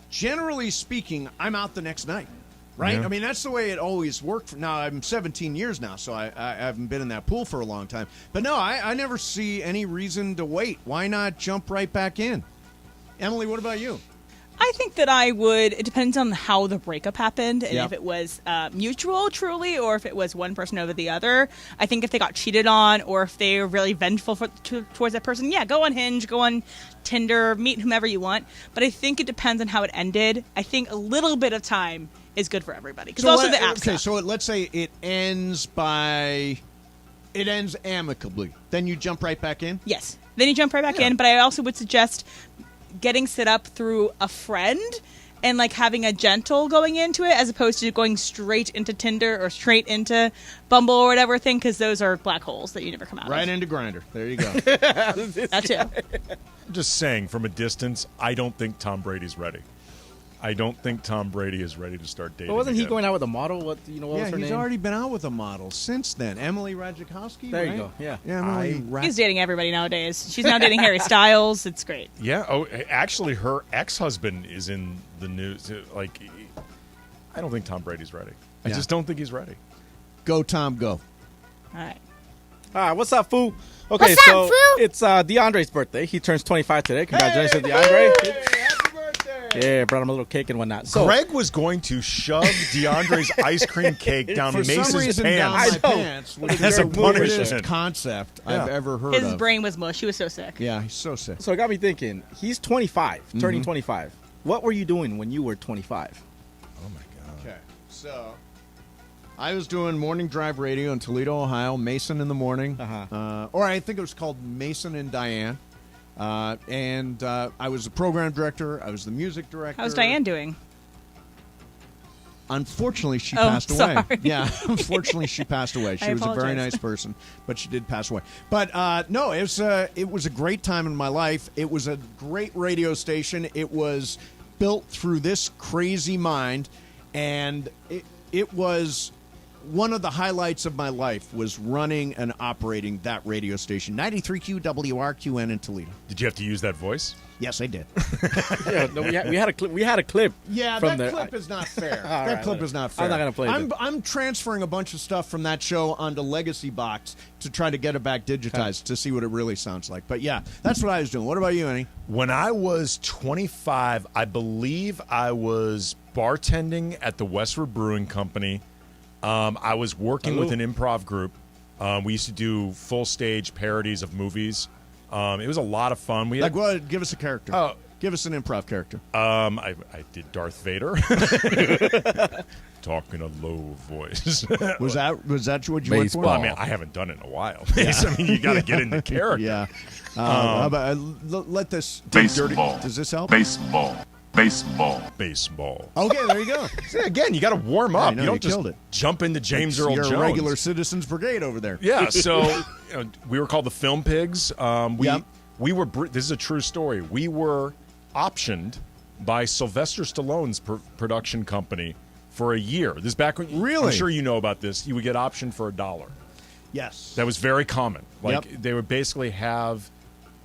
generally speaking, I'm out the next night. Right? Yeah. I mean, that's the way it always worked. Now, I'm 17 years now, so I haven't been in that pool for a long time. But no, I never see any reason to wait. Why not jump right back in? Emily, what about you? I think that I would. It depends on how the breakup happened and if it was mutual, truly, or if it was one person over the other. I think if they got cheated on or if they were really vengeful towards that person, yeah, go on Hinge, go on Tinder, meet whomever you want. But I think it depends on how it ended. I think a little bit of time is good for everybody. Because also the app stuff. So let's say it ends amicably. Then you jump right back in? Yes. Then you jump right back in. But I also would suggest getting set up through a friend and like having a gentle going into it as opposed to going straight into Tinder or straight into Bumble or whatever thing, because those are black holes that you never come out of. Right into Grindr. There you go. That too. I'm just saying, from a distance, I don't think Tom Brady's ready. I don't think Tom Brady is ready to start dating. But wasn't he again. going out with a model? What was her name? He's already been out with a model since then. Emily Ratajkowski. There right? you go. Yeah. He's dating everybody nowadays. She's now dating Harry Styles. It's great. Yeah. Oh, actually, her ex-husband is in the news. Like, I don't think Tom Brady's ready. I just don't think he's ready. Go, Tom, go. All right. What's up, fool? Okay, What's up, fool? It's DeAndre's birthday. He turns 25 today. Congratulations, DeAndre. Yeah, brought him a little cake and whatnot. So Greg was going to shove DeAndre's ice cream cake down For Mace's some reason, pants. down my pants, which As is a the weirdest punishment. concept I've ever heard His of. brain was mush. He was so sick. Yeah, he's so sick. So it got me thinking. He's 25, turning 25. What were you doing when you were 25? Oh, my God. Okay, so I was doing morning drive radio in Toledo, Ohio, Mason in the morning. Or I think it was called Mason and Diane. And I was the program director. I was the music director. How's Diane doing? Unfortunately, she passed away. Sorry. Yeah, unfortunately, she passed away. She was a very nice person, but she did pass away. But no, it was a great time in my life. It was a great radio station. It was built through this crazy mind, and it was one of the highlights of my life was running and operating that radio station, 93Q WRQN in Toledo. Did you have to use that voice? Yes, I did. Yeah, no, we had a clip. We had a clip. Yeah, from that clip is not fair. That right, clip is not fair. I'm not gonna play it. I'm transferring a bunch of stuff from that show onto Legacy Box to try to get it back digitized to see what it really sounds like. But yeah, that's what I was doing. What about you, Annie? When I was 25, I believe I was bartending at the Westward Brewing Company. I was working with an improv group. We used to do full stage parodies of movies. It was a lot of fun. We had, Well, give us a character. Oh. Give us an improv character. I did Darth Vader. Talk in a low voice. Was that what you went for? Well, I mean, I haven't done it in a while. I mean, you got to get into character. Yeah. How about, let this Baseball. Does this help? Baseball. Okay, there you go. See, again, you got to warm up. know, you don't you just killed it. jump into James Earl You're Jones. a regular Citizens Brigade over there. Yeah, so we were called the Film Pigs. We were. This is a true story. We were optioned by Sylvester Stallone's production company for a year. This back when Really? I'm sure you know about this. You would get optioned for $1. Yes. That was very common. Like they would basically have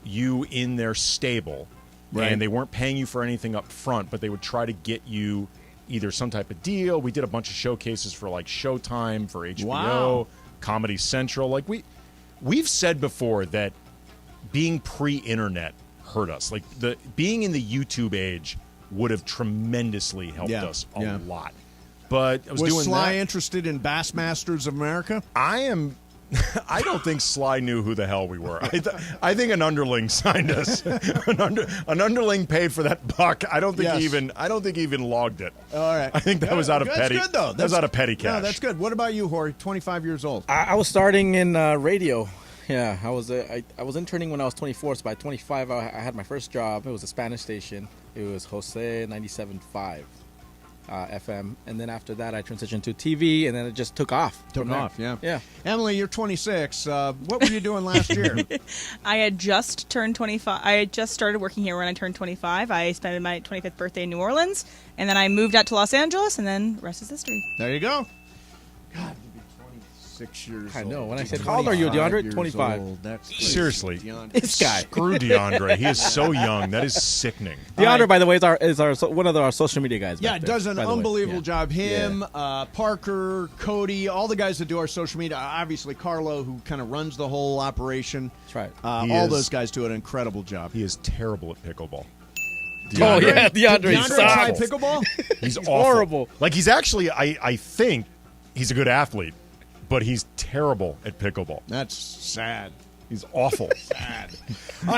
you in their stable. Right. And they weren't paying you for anything up front, but they would try to get you either some type of deal. We did a bunch of showcases for like Showtime, for HBO, Wow. Comedy Central. Like we've said before that being pre-internet hurt us. Like being in the YouTube age would have tremendously helped us a lot. But I was doing Sly that. interested in Bassmasters of America? I don't think Sly knew who the hell we were. I think an underling signed us. An underling paid for that buck. I don't think he even logged it. All right. I think that was out of petty. That's good though. That was out of petty cash. No, that's good. What about you, Jorge? 25 years old. I was starting in radio. Yeah, I was interning when I was 24. So by 25, I had my first job. It was a Spanish station. It was Jose 97.5. FM, and then after that I transitioned to TV, and then it just took off. Took off, yeah. Yeah. Emily, you're 26. What were you doing last year? I had just turned 25. I had just started working here when I turned 25. I spent my 25th birthday in New Orleans, and then I moved out to Los Angeles, and then the rest is history. There you go. God, you'd be 26 years old. I know. When I said, how old are you, DeAndre? 25. Old. That's Seriously. This guy. Screw DeAndre. He is so young. That is sickening. DeAndre, by the way, is our one of our social media guys. Yeah, back there, does an by the way. unbelievable Yeah. job. Him, Parker, Cody, all the guys that do our social media. Obviously, Carlo, who kind of runs the whole operation. That's right. All those guys do an incredible job. He is terrible at pickleball. Oh, yeah, DeAndre try sucks. pickleball? He's awful. horrible. Like, he's actually, I think he's a good athlete, but he's terrible at pickleball. That's sad. He's awful. Sad.